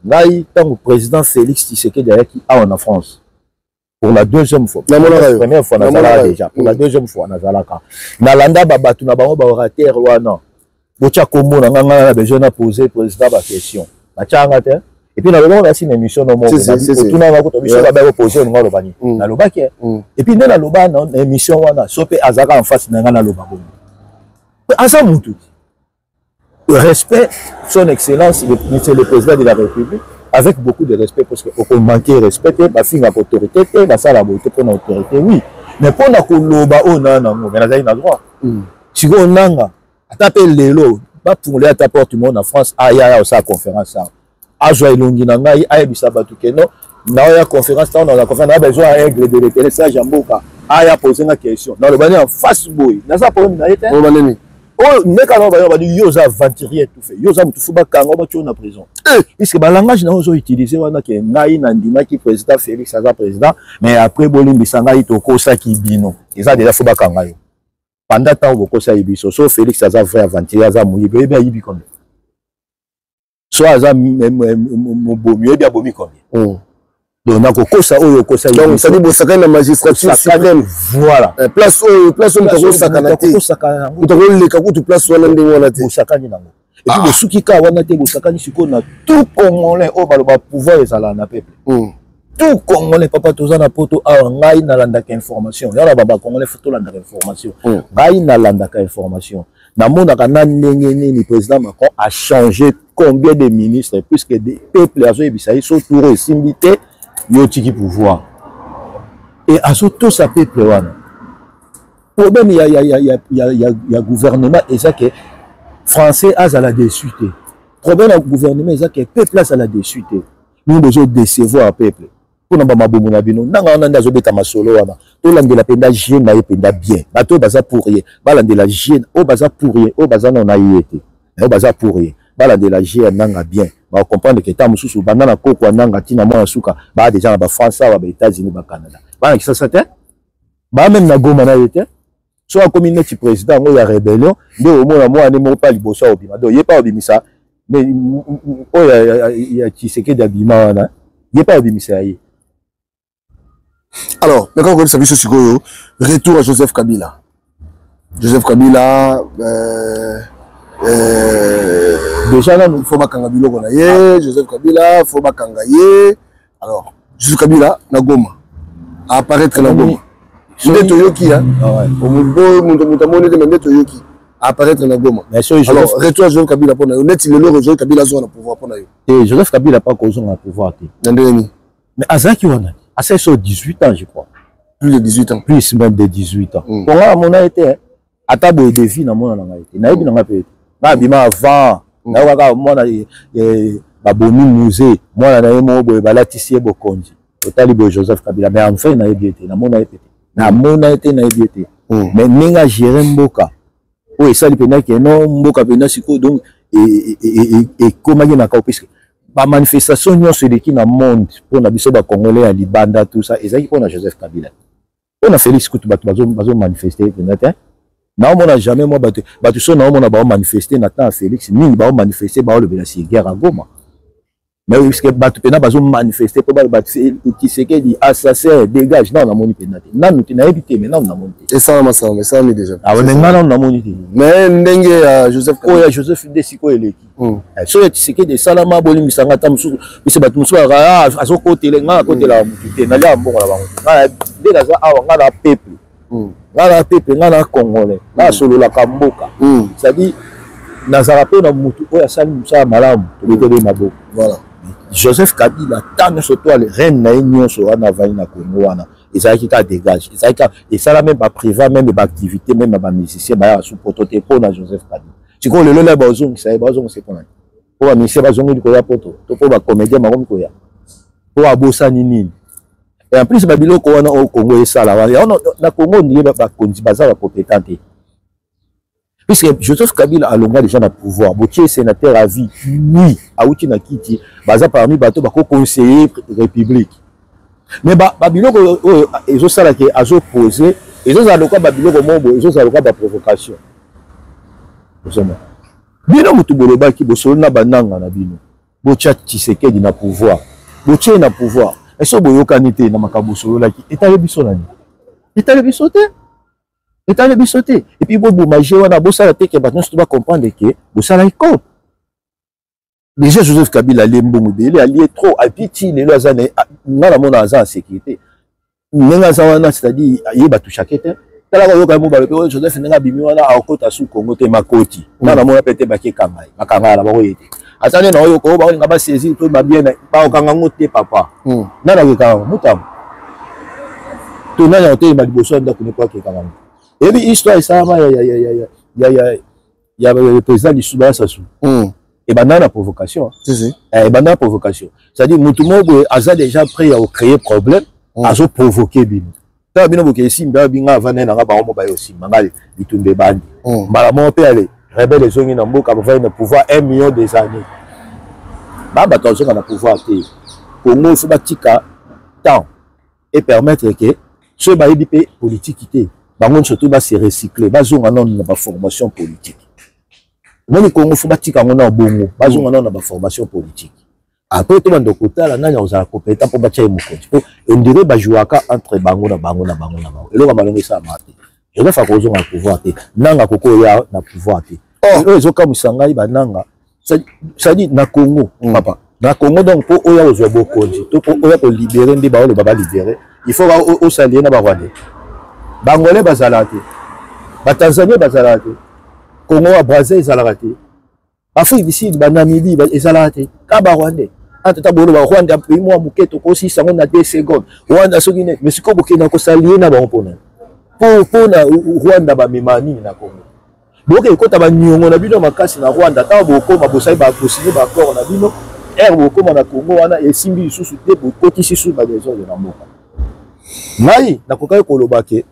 Ngai tant président Félix Tshisekedi qui a en France. Pour la deuxième fois. La première fois, Nazalaka déjà. Pour la deuxième fois, Nazalaka. Nalanda Babatu, Nabango Baorater, Wana. Bocha Komo, Nanga a besoin de poser président la question. Et puis, nous avons aussi une émission dans le monde. Tout le monde a posé une Lobani. Et puis, nous avons une émission, Wana. Sopé Azaka en face, Nanga Loba. Asamoutou. Respect, son excellence, le président de la République. Avec beaucoup de respect, parce qu'on manquait de respect, ma fille a autorité, ma salle a autorité, oui. Mais pour la Koloba, on a un droit. Si on a tapé les lots, pour les taper tout le monde en France, il y a sa conférence. À Joie Longi, il y a une conférence, on a besoin de règles de l'intéressage en Boka. Il y a posé une question. Dans le banni en face, il y a ça pour une année. Oh, mais quand on va dire yosa aventurier tout fait, yosa mutufuba kango ba tuna prison. Puisque ba langage na ozo utiliser wana ke ngai na ndima ki président Félix aza président, mais après bolimbi sanga itoko sa ki bino. Eza déjà fuba kanga yo. Pendant temps boko sa ibiso, so Félix aza vrai aventurier aza muyibe be yibi combien. So aza mo bomieux bien bomi combien. donc na kokosa oyo kosa donc ça dit bosaka na magistrature suprême voilà place oyo mutako sakana te mutako leka kutu place wana ndenge wana te bosakani nango et puis bosuki ka wana te bosakani siko na tout congolais o baloba pouvoir ezala na peuple tout congolais papa toza na poto awa ngai nalandaka information yana baba congolais foto landaka information ngai nalandaka information namonaka na ndenge nini président Macron a changé combien de ministres puisque des peuples azoyebisa ye so tour esimbi te yo tiki pouvoir et azo to sa peuple wana problème ya gouvernement eza que français azala déçu te problème ya gouvernement eza que peuple azala déçu te nous besoin décevoir peuple pour na mabomu na bino nanga wana ndazo beta masolo wana to landela penda jeune na penda bien bato baza pour rien balandela jeune o baza pour rien o baza na yete o baza pour rien balandela jeune nanga bien ba comprendre que ta mususu banda na koko nanga tina mwa suka ba déjà ba France wa ba États-Unis ba Canada ba ki ça te ba même na Goma na yete so a communauté président ngo ya rébellion nde o mona mwa ne mo pa liboso obima do ye pa obimisa mais o ya Tshisekedi abima wana ye pa obimisa ye. Alors, mais quand on connaît ce sikoyo, retour à Joseph Kabila. Joseph Kabila, déjà là, il faut bakanga biloko na ye, Joseph Kabila, faut bakanga ye. Alors, Joseph Kabila, na Goma. Apparaître na Goma. Nde toyoki, hein. Mutamone de nde toyoki. Apparaître na Goma. Alors, retour à Joseph Kabila pour na yo. Net il est le Joseph Kabila zo na pouvoir pour na yo. Et Joseph Kabila pas cause na pouvoir te. Ndeni. Mais Azaki wana. À 18 ans, je crois. Plus de 18 ans. Plus même de 18 ans. Pour moi, mon a été, à table de vie, dans mon a été. N'a pas été. N'a pas avant. N'a pas moi, n'a bomi musée. Moi, n'a pas moi, balatissier bokonji. Au talibo Joseph Kabila. Mais enfin, n'a pas été. N'a mon a été. N'a mon a été, n'a pas été. Mais n'enga gérer mboka. Oui, ça, il peut dire que non, mboka peut dire donc, et comment il y a puisque ba manifestation nyonso eleki na monde pour na biso ba congolais ya libanda tout ça ezaki pour na Joseph Kabila on a Félix Kutu bato bazo manifester peut-être na on a jamais moi bato so na on a ba manifester na temps Félix mingi ba manifester ba le bela si guerre à Goma mais parce que bato pena bazo manifester pour ba qui c'est que dit assassin dégage non na moni penate na nous na éviter mais non na moni et ça mais ça mais déjà ah mais non na moni mais ndenge Joseph Oya Joseph Desiko eleki so c'est que des salama boli misanga tamsu bise bato musu azo kotele nga kotela mutite na lia mbongo la bango nga de la za awa nga na peuple nga na congolais na solo la kamboka ça dit nazara pe na mutu oya sali musa malamu tobetele maboko voilà Joseph Kabila tane so toile reine na nyonso wana vali na Congo wana ezaki ka dégage ezaki et ça la même ba privé même ba activité même ba musicien ba sous prototype pour na Joseph Kabila siko lelo la bazong ça bazong c'est pour ba musicien bazong ko ya poto to pour ba comédien makomi ko ya pour abosa nini et en plus ba biloko wana au Congo esala wana na Congo ndiye ba konzi bazala compétente puisque Joseph Kabila a longa déjà na pouvoir botier sénateur à vie oui auti na kiti baza parmi bato bako conseiller république mais babiloko ezo sala ke azo poser ezo za lokwa babiloko mobo ezo za lokwa ba provocation osoma bino mutu boloba ki bosolo na bananga na bino botia Tshisekedi na pouvoir botier na pouvoir eso boyokani te na makambo solo laki etale biso nani etale biso te etale biso te et puis bobo magie wana bosala te ke bato to ba comprendre que bosala iko déjà Joseph Kabila lembongo bele allié trop apiti lelo azana ngala mona aza en sécurité nenga za wana c'est-à-dire yeba tout chaque te tala ko yoka mo ba pe Joseph nenga bimi wana akota su Congo te makoti ngala mona pete bake kangai makanga la ba yete atane na yoko ba nga ba saisir to ba bien ba okanga ngote papa nana ke ka mutam to nana te ma liboso nda ko ne kwa ke kanga et puis histoire ça ya le président du Soudan Sassou et ben la provocation et ben la provocation c'est-à-dire mutumo aza déjà prêt à créer problème à se provoquer bino ta bino boke simba binga vana na ba mo ba yo simba ngali bitumbe bandi mbala mo pe ale rebelle zongi na mboka ba na pouvoir 1 million des années ba tonzo na pouvoir te Congo faut batika temps et permettre que ce ba ybi politique te bango surtout ba se recycler ba zonga non na ba formation politique. Moi, le Congo, il faut bâtir un bongo, pas un na formation politique. après tout le monde côté là nani ozala compétent pour battre mokonzi on dirait ba jouaka entre bango na bango et là balongo ça maté je vais faire cause na pouvoir te nanga koko ya na pouvoir te oh ezoka musangai bananga ça dit na Congo papa na Congo donc pour oya ozwa bokonzi to pour oya ko libérer ndi ba baba libérer il faut au salier na ba Rwandais bangolais bazala te ba Tanzanie bazala te Congo à Brazzaville ezala te Afrique du Sud ba Namibie ezala te ka ba Rwandais ata bolo ba Rwanda pays moi muketo ko 6 secondes na 2 secondes Rwanda soki ne mais siko bokina ko salier na ba mpona pour na Rwanda ba memani na Congo boke ekota ba nyongo na bino makasi na Rwanda ta boko mabosai ba kosini ba corps na bino boko na Congo wana esimbi lisusu te bokoti sisu ba des zones na mboka ngai nakokai koloba ke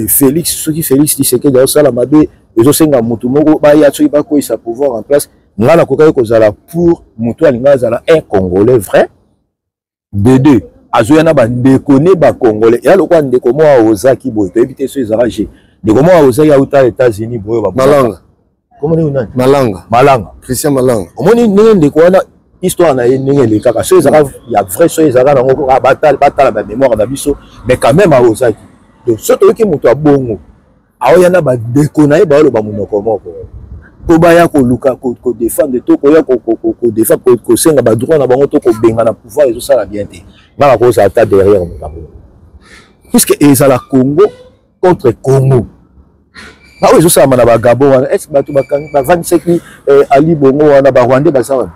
Félix soki Félix Tshisekedi osala mabe ezosenga mutu moko ba ya tsoki ba ko isa pouvoir en place nga nakokai kozala pour mutu alinga azala un Congolais vrai de deux azoya na ba ndekone ba Congolais ya lokwa ndeko mo ozaki boy to éviter so ezala je ndeko mo ozaki ya uta États-Unis boy ba Malanga comment on dit Malanga Christian Malanga omoni ndeko wana histoire na ndenge le kaka so ezala ya vrai so ezala na ngoko batala ba mémoire na biso mais quand même ozaki donc soto ki mutu abongo aoya na ba ndeko na ba lo ba munoko moko ko baya ko luka ko défendre to ko ya ko défendre ko senga ba droit na bango to ko benga na pouvoir et ça la bien té ngala ko ça ta derrière mon tabou puisque ezala Congo contre Congo ba oui ça na ba Gabon est-ce ba to ba 25 Ali Bongo wana ba Rwandais ba ça wana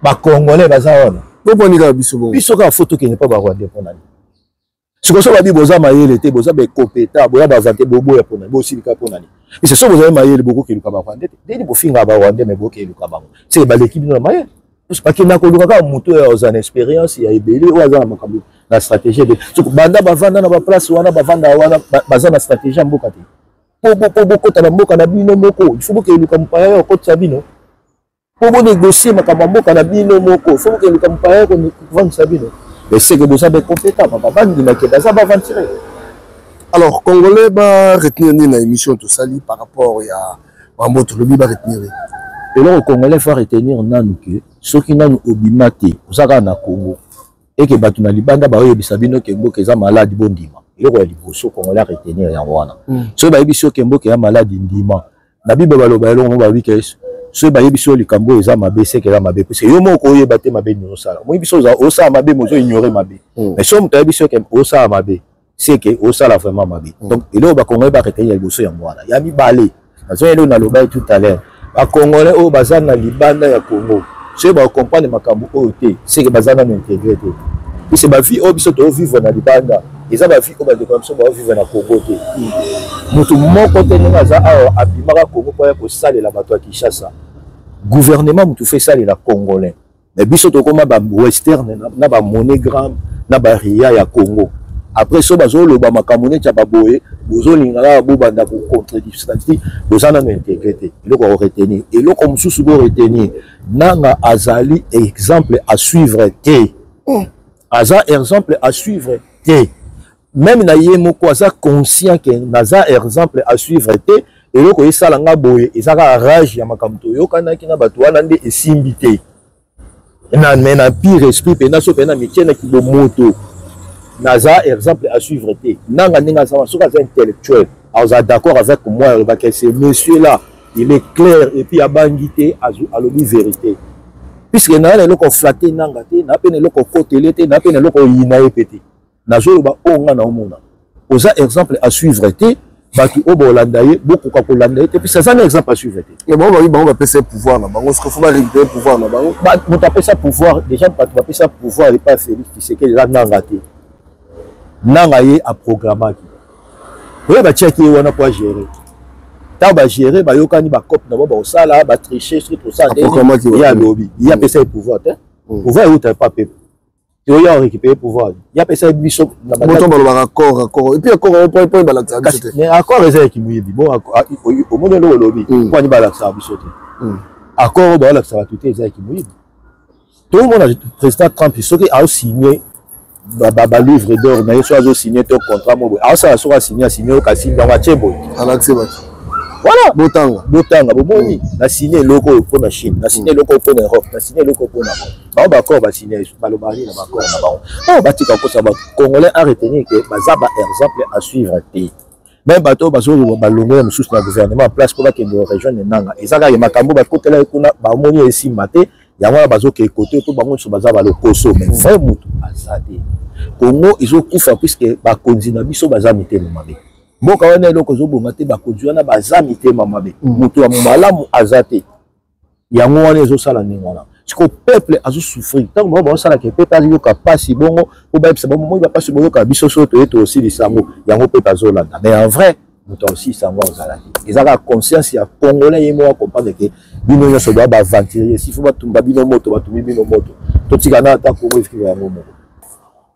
ba Congolais ba ça wana bo ni ka biso ka photo qui n'est pas ba Rwandais pour nani ce que ça va dire boza mayele te boza be compétent boya ba vanter bobo ya pour nani bo silika pour nani et c'est ça vous avez mayele beaucoup qui luka ba Rwandais dès bo finga ba Rwandais mais beaucoup qui luka bango c'est ba l'équipe na mayele parce que na ko luka ka muto ya aux expérience ya ebele ou azana makambo na stratégie de so banda ba vanda na ba place wana ba vanda wana baza na stratégie mboka te po kota na mboka na bino moko il faut que luka mpaya ko tsabino po bo négocier makambo mboka na bino moko il faut que luka mpaya ko vendre sabino mais c'est que vous avez compétent papa bandi na ke baza ba vendre. Alors Congolais ba retenir ni na émission to sali par rapport ya Mamboto lobi ba retenir et là Congolais faut retenir nanu que ceux qui nanu obimate osaka na Congo et que batu na libanda ba yebisa bino ke mboka eza malade bondima eloko ya liboso Congolais retenir yango wana so ba yebiso ke mboka ya malade ndima na bible baloba eloko ba wike so ba yebiso likambo eza mabe c'est que eza mabe parce que yo moko oyeba te mabe nyoro sala mo yebiso osa mabe mozo ignorer mabe mais so muta yebiso ke osa mabe c'est que osala vraiment mabe donc eloko ba Congolais ba retenir liboso ya mwana ya mibale azo elo na loba tout à l'heure ba Congolais o bazana na libanda ya Congo so ba comprendre makambo o te c'est que bazana na intégrer te c'est ba vie o biso to vivre na libanda eza ba vie o ba de comme ça ba vivre na Congo te mutu moko te nga za abimaka Congo pour ko salela bato ya Kinshasa gouvernement mutu fait ça les Congolais mais biso to koma ba western na ba monogramme na ba ria ya Congo après so bazo lo ba makamone cha baboye bozo lingala bo banda ko contredire c'est-à-dire bozana na intégrité eloko ko retenir eloko mususu bo retenir nanga azali exemple à suivre te aza exemple à suivre te même na ye moko aza conscient que naza exemple à suivre te eloko esala nga boye ezaka rage ya makamto yokanaki na bato wana nde esimbi te na pire esprit pena so pena métier na kibomoto naza exemple à suivre te nanga ndinga sama soka aza intellectuel aza d'accord avec moi que ce monsieur là il est clair et puis abangi te alobi vérité puisque na eloko flatter nanga te na pena eloko kotele te na pena eloko yina epete nazo ba onga na omona oza exemple à suivre te baki o bolanda ye beaucoup ka kolanda ye puis ça c'est un exemple à suivre te mais bon va passer pouvoir na bango ce que faut pas récupérer pouvoir na bango on taper ça pouvoir déjà pas taper ça pouvoir et pas Félix Tshisekedi là nanga te nanga ye a programmaki oye ba check ye wana pour gérer ta ba gérer ba yokani ba cop na ba osala ba tricher sur tout ça il y a lobby il y a pesa pouvoir te pouvoir ou t'as pas peuple tu vas récupérer pouvoir il y a pesa biso na moto ba accord et puis accord on peut balancer biso mais accord eza ki muyebi bon au monde lo lobby quoi ni balancer biso te accord ba balancer tout eza ki muyebi tout le monde président Trump il faut qu'il a signé ba livre d'or na yeso azo signer ton contrat mo a ça so signer au kasi dans wa chebo alaxé ba voilà botanga bomoni na signé loko pour la Chine na signé loko pour l'Europe na signé loko pour la ba d'accord ba signé balobani na d'accord na ba batika ko ça ba congolais a retenir que bazaba exemple à suivre té même bateau bazo balongola mususu na gouvernement en place pour la région de Nanga ezaka ya makambo ba kotela kuna ba moni esi maté ya wana bazo ke côté to bango so bazaba le koso mais vrai mutu azade Congo ils ont kufa puisque ba konzina biso bazamité le mabe mboka wana eloko zobonga te bakonzi wana bazamité mamabe mutu ya malamu azate yango wana ezosala ndenge wana siko peuple azosouffrir ntango bango bazosala ke peuple azoyoka pasi bongo po bayebisa bango moi bapasi boyoka biso so toyeto osilisa yango yango peuple azolanda mais en vrai moto aosilisa yango azala te ezalaka conscience ya congolais ye mo acomprendre ke bino nyonso doya baventurier sifo batumba bino moto batumbi bino moto totikana ata kongo efikika yango moko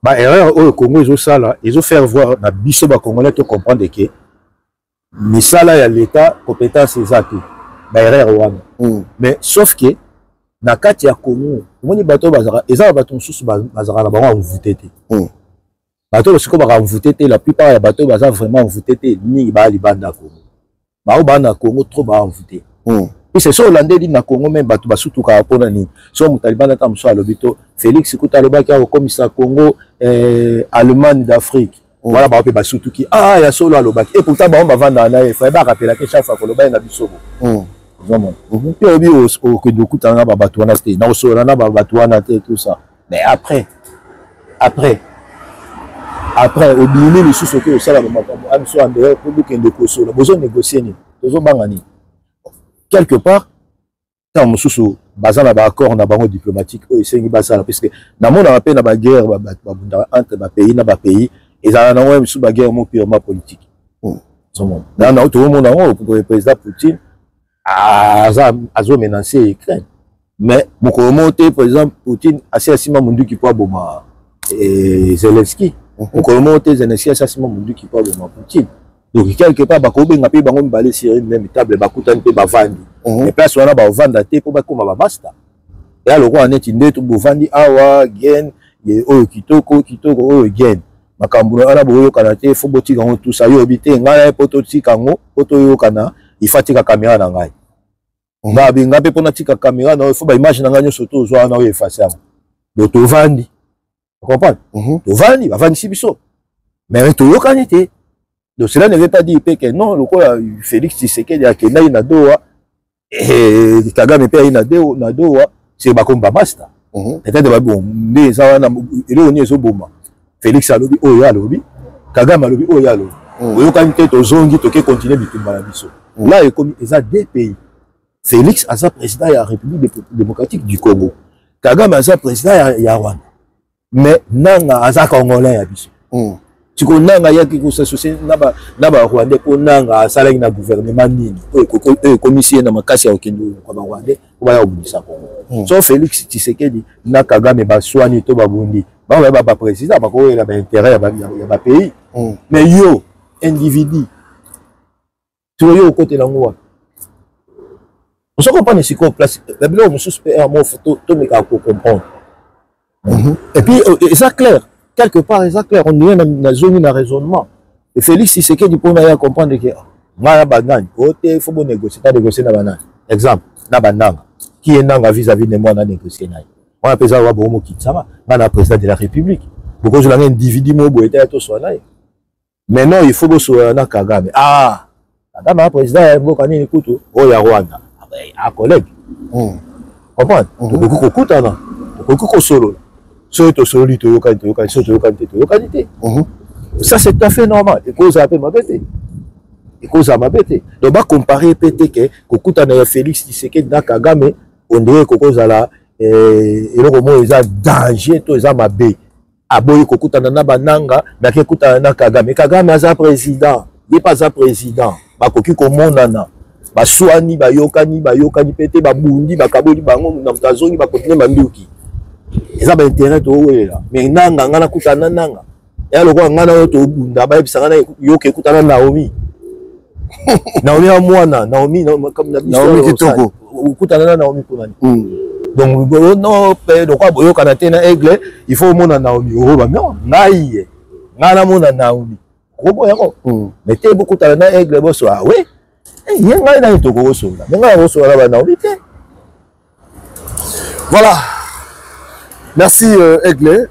ba erreur au Congo ezosala ezofaire voir na biso ba congolais to comprendre que misala ya l'état compétence ezaki ba erreur wana mais sauf que na kati ya Congo moni bato bazara ezala bato mususu bazara na bango envoûté te bato siko ba envoûté te la plupart ya bato bazara vraiment envoûté te ni ba libanda Congo ba na Congo trop ba envoûté et c'est ça Hollandais dit na Congo même bato basutu ka pona ni so mutalibana ta muso alobito Félix Kutaloba qui a commissaire Congo Allemagne d'Afrique voilà ba pe basutu ki ya solo alobaki et pourtant ba vanda na il faut ba rappeler que chaque fois que loba na bisobo vraiment puis obi au que de kutanga ba bato wana te na solo na ba bato wana te tout ça mais après obini les sous que ça la makambo am so ande pour que de kosola besoin négocier ni besoin bangani quelque part tant mususu bazana ba accord na bango diplomatique o esengi basala parce que na mona pe na ba guerre ba entre ba pays na ba pays ezala na mususu ba guerre mo purement politique somo na to mona o président Poutine azo menacer Ukraine mais moko monter par exemple Poutine assassina mundu ki po boma Zelensky moko monter Zelensky assassina mundu ki po boma Poutine. Donc quelque part bakobenga pe bango mbalé sur même table bakutani pe bavandi et place wana ba vanda te po bakoma ba master et alors on est ndetu bovandi awa gen ye o kitoko o gen makambo ana boyo kana te fo botika ngo tout ça yo bité ngala poto tika ngo poto yo kana ifatika caméra na ngai nga binga pe pona tika caméra na fo ba image na ngai nyoso to zo na o effacer do to vandi comprendre to vandi ba vandi sibiso mais to yo kanité. Donc cela ne veut pas dire que non, le quoi Félix Tshisekedi a kenaï na doa et Kagame pe na doa c'est ba komba master. Peut-être ba bon mais ça na ele oni zo boma. Félix alobi o ya alobi, Kagame alobi o ya alobi. Oyo kanité to zongi to ke continuer bitumba na biso. Là et comme ça deux pays. Félix a sa président de la République démocratique du Congo. Kagame a sa président ya Rwanda. Mais nanga a sa congolais ya biso. Tiko nanga yaki ko s'associer na ba Rwandais ko nanga asala na gouvernement nini o commissaire na makasi ya okendo kwa ba Rwandais ko ba obudisa ko so Félix Tshisekedi na Kagame ba swani to ba bundi ba président ba ko la ba intérêt ya ba pays mais yo individu to yo côté la ngwa on se comprend si ko place la bilo mo suspect à mon photo to me ka comprendre et puis c'est clair. Quelque part, c'est clair, on est dans la zone de raisonnement. Et Félix Tshisekedi pour nous comprendre que il faut négocier, pas négocier na banane. Exemple, na bananga. Qui est nanga vis-à-vis de moi na négocier na. On appelle ça wa bomo kitsama, na président de la République. Beaucoup de gens individu mo bo était to sona. Mais non, il faut boso na Kagame. Kagame président mboka nini kutu o ya Rwanda. Collègue. Comprendre? Beaucoup kokutana. Beaucoup kosolo. Ça c'est tout à fait normal. Et cause à ma bête. Et cause à ma bête. Donc va comparer peut-être que Félix Tshisekedi na Kagame on dirait que cause à la et le moment ils a danger to ils a ma bé. Aboyi kokutana na bananga mais que kutana na Kagame. Kagame a président. Il n'est pas un président. Ba koki ko monana. Ba swani ba yokani pété ba bundi ba kaboli bango na mtazongi ba continuer manduki. Et ça va intérêt là mais nanga ngana kutana nanga et le quoi ngana to bunda ba bisanga na yoke kutana Naomi Naomi a mwana Naomi comme Naomi kitoko kutana na Naomi pour nani donc non pe donc quoi boyo kana tena aigle il faut mona Naomi o ba non ngai ngana mona Naomi ko boya ko mais te beaucoup tana na aigle boso ah oui Voilà. Merci Aigle.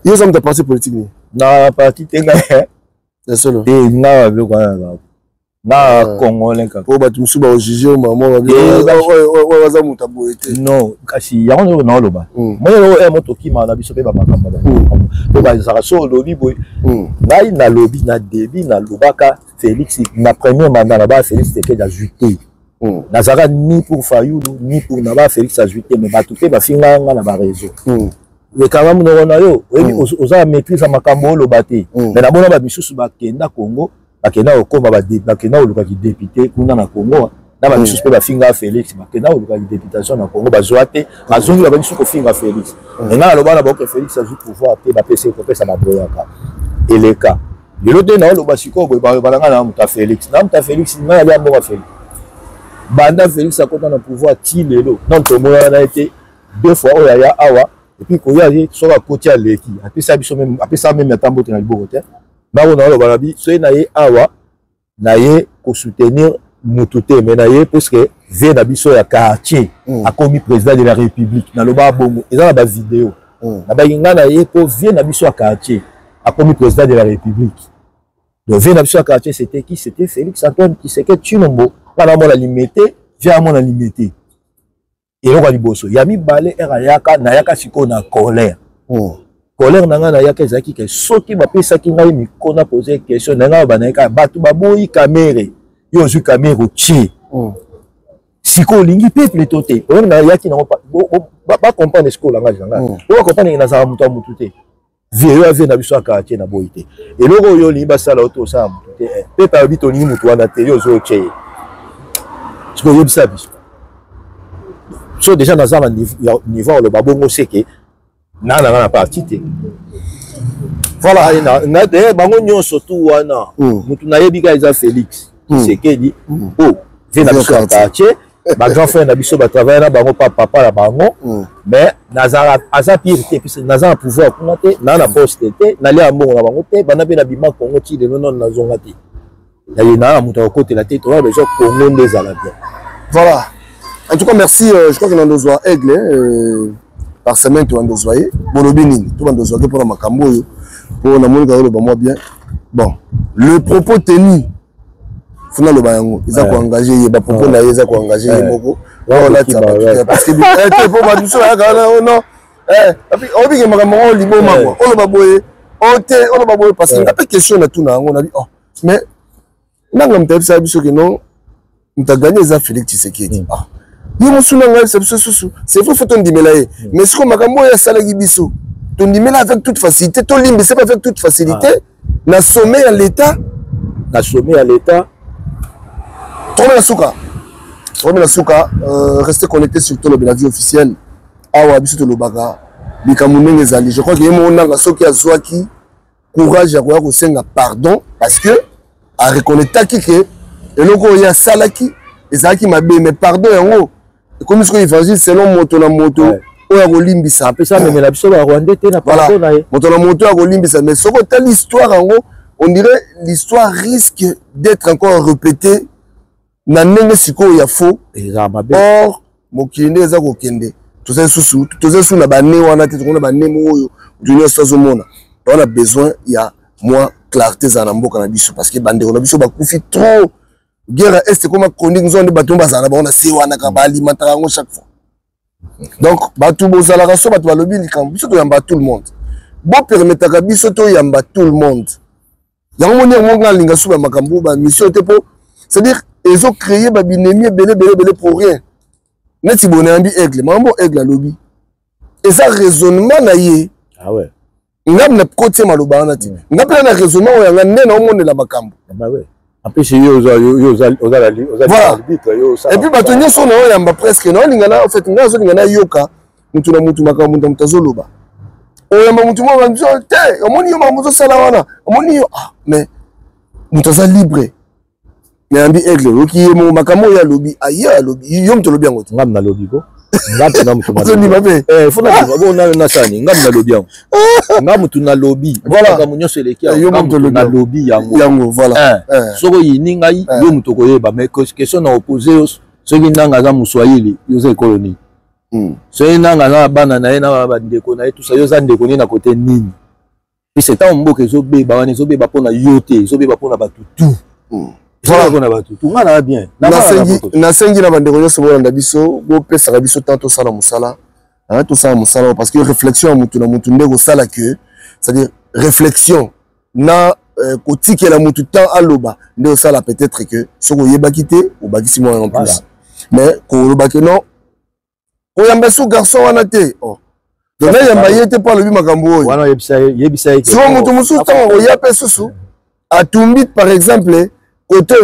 Ils ont des partis politiques. Na parti tenga. C'est ça. Na Congolais ka. Oh ba tumsu ba juger maman non kasi ya on na loba. Moi yo moto ki ma na biso pe ba makamba ba. Bo ba za so lobi boy. Ngai na lobi na débit na lobaka Félix na premier mandat na ba Félix était d'ajouter. Nazara ni pour Fayulu ni pour Naba Félix ajouter mais ba tout ba finga na ba réseau. Le quand même no na yo oza maîtrise makambo lobate. Mais na bona ba bisusu ba kenda Congo. Bakena okoma bakena oluka ki député kuna na Congo na ba bisusu pe ba finga Félix bakena oluka ki députation na Congo bazwate bazongi ba bisusu ko finga Félix. Nga loba na ba que Félix ajoute pouvoir te ba PC ko pesa ba boyaka. Et les cas Yelo na loba siko boy ba nga na muta Félix. Na muta Félix nga ya mbo Félix. Banda Félix akota na pouvoir ti lelo. Non to mo na été deux fois oya awa et puis ko ya so ba kotia leki. Apesa biso même apesa même tambo te na liboko te. Bago na lo balabi so na ye awa na ye ko soutenir mutute mais na ye parce que ve na biso ya quartier a commis président de la République na loba bongo eza ba vidéo na ba inga na ye ko ve na biso ya quartier a commis président de la République. Donc ve na biso ya quartier c'était qui? C'était Félix Antoine Tshisekedi Tshilombo wana mo la limité via mo la limité et lo ka liboso ya mi balé era yaka na yaka siko na colère. Colère nanga na yaka ezaki ke soki bapesa ki ngai mikona poser question nanga banaka batu baboyi kamere yo zu kamere chi siko lingi peuple toté on na yaki na ba comprendre ce que la nganga on comprendre na za mutu mutu te vieux ave na biso quartier na boyité et loko yo limba sala auto sa mutu te peuple habito ni mutu wana te yo zo che siko yo bisa biso so déjà na za niveau le babongo seke na parti te voilà na de bango nyonso tu wana mutu na yebika eza Félix Tshisekedi ve na biso quartier ba grand frère na biso ba travailler na bango papa na bango mais nazara aza pire te puis nazara pouvoir kuna te na poste te na lia mbongo na bango te bana pe na bima Congo ti de non na zonga te na mutu ko côté la tête on a besoin Congo ndezala bien. Voilà, en tout cas merci. Je crois que dans nos oies Aigle par semaine tu vas nous voyer bolobini tu vas nous voyer pour la makambo pour la monika le moi bien bon le propos tenu funa le bayango ils ont engagé il ba propos là ils ont engagé moko voilà parce que pour ba biso ya kana non puis obi ke makambo libo mako on ba boye on ba boye parce que na pas question na tout na ngo na dit oh mais nanga mtapisa biso que non mtaganya za Félix Tshisekedi c'est vrai, faut ton dimelaye. Mais ce qu'on m'a dit, c'est que biso. Ton dimela avec toute facilité, ton limbe c'est pas avec toute facilité. Na sommet à l'État, Tomé la souka, restez connectés sur tout la vie officielle. Awa biso to lobaka, bikamunenge zali. Je crois que yemo nanga soki azwaki courage ya ko senga pardon parce que a reconnaître que eloko ya salaki ezaki mabe mais pardon yango comme ce que évangile selon moto na moto oya kolimbisa apesa même la biso ba Rwanda te na pardon na ye moto na moto ya kolimbisa mais soko telle histoire yango on dirait l'histoire risque d'être encore répétée na ndenge siko ya faux or mokinde eza kokende toza sous na bane wana te tokona bane moyo junior sazomona on a besoin ya moi clarté za na mboka na biso parce que bande na biso ba kufi trop guerre est comme chronique nous on de bateau bazala on a si wana ka ba alimenter ngo chaque fois donc bateau bozala raso bateau balobi likambo biso to yamba tout le monde bon permettre ka biso to yamba tout le monde yango moni ngo ngalinga suba makambo ba mission te po c'est-à-dire ils ont créé ba binemi belé pour rien neti bonambi aigle mambo aigle lobby et ça raisonnement na yé ah ouais ngam na côté maloba na ti ngapela na raisonnement o yanga nena o monde la makambo bah ouais après c'est yo et puis bato nyonso na o yamba presque na lingana en fait ngazo lingana yoka mutu na mutu makambo mutu azoloba o yamba mutu mo banzo te omoni yo mambo zo sala wana omoni yo mais mutu za libre mais ambi aigle oki mo makambo ya lobby aya lobby yo mutu lobby yango ngam na lobby ko ngapi na mtu na sani ngapi na lobby ngapi mtu na lobby voilà kama nyonso elekia na lobby yango voilà soko yininga yo mtu koyeba mais question na opposé soki nanga za muswahili yo za koloni soki nanga za bana na ye na bandeko na ye tout ça yo za ndeko na côté nini puis c'est tant mboka ezobeba wana ezobeba pona yo te ezobeba pona batu tout voilà qu'on a battu tout ngana bien na sengi na bandeko nyonso bolanda biso bo pesa biso tanto sala musala hein tout ça musala parce que réflexion mutu na mutu ndeko sala que c'est-à-dire réflexion na kotike la mutu temps aloba ndeko sala peut-être que soko yebaki te ou bakisi moi en plus mais ko lobaki non ko yamba sou garçon wana te oh donc là yamba yete pas lobi makambo oyo wana yebisa so mutu musu temps o yape susu atumbi par exemple côté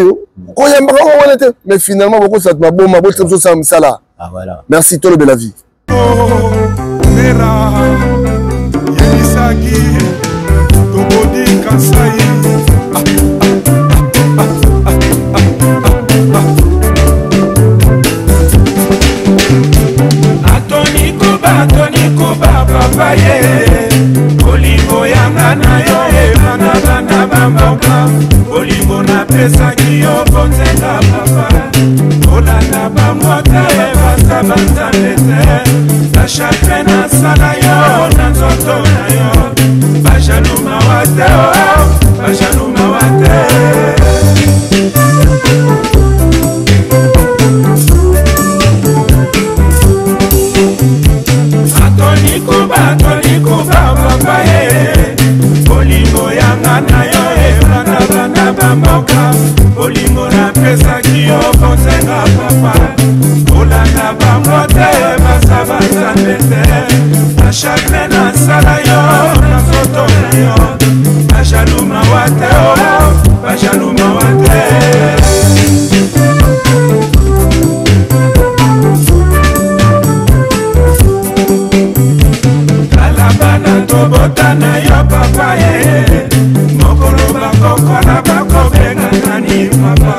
mais finalement beaucoup ça m'a bon ma bonne ça misala ah voilà merci Tolo Belavi Atoni kuba papa ye Olingo yanga na yo bana bana bamba Olingo na pesa kiyo bonzenga papa Olanda bamwata basa basa lete Na chakre na sala yo na nzoto na yo Bajaluma wate oh Bajaluma wate Atoni kuba papa ye Olingo yanga na yo bana bana bamba Olingo na pesa kiyo bonzenga papa Olanda bamwate basa basa lete Na chakre na sala yo na nzoto na yo Bajaluma wate oh Bajaluma wate Botana yo papa ye Mokolo bakoko na bako benga nani papa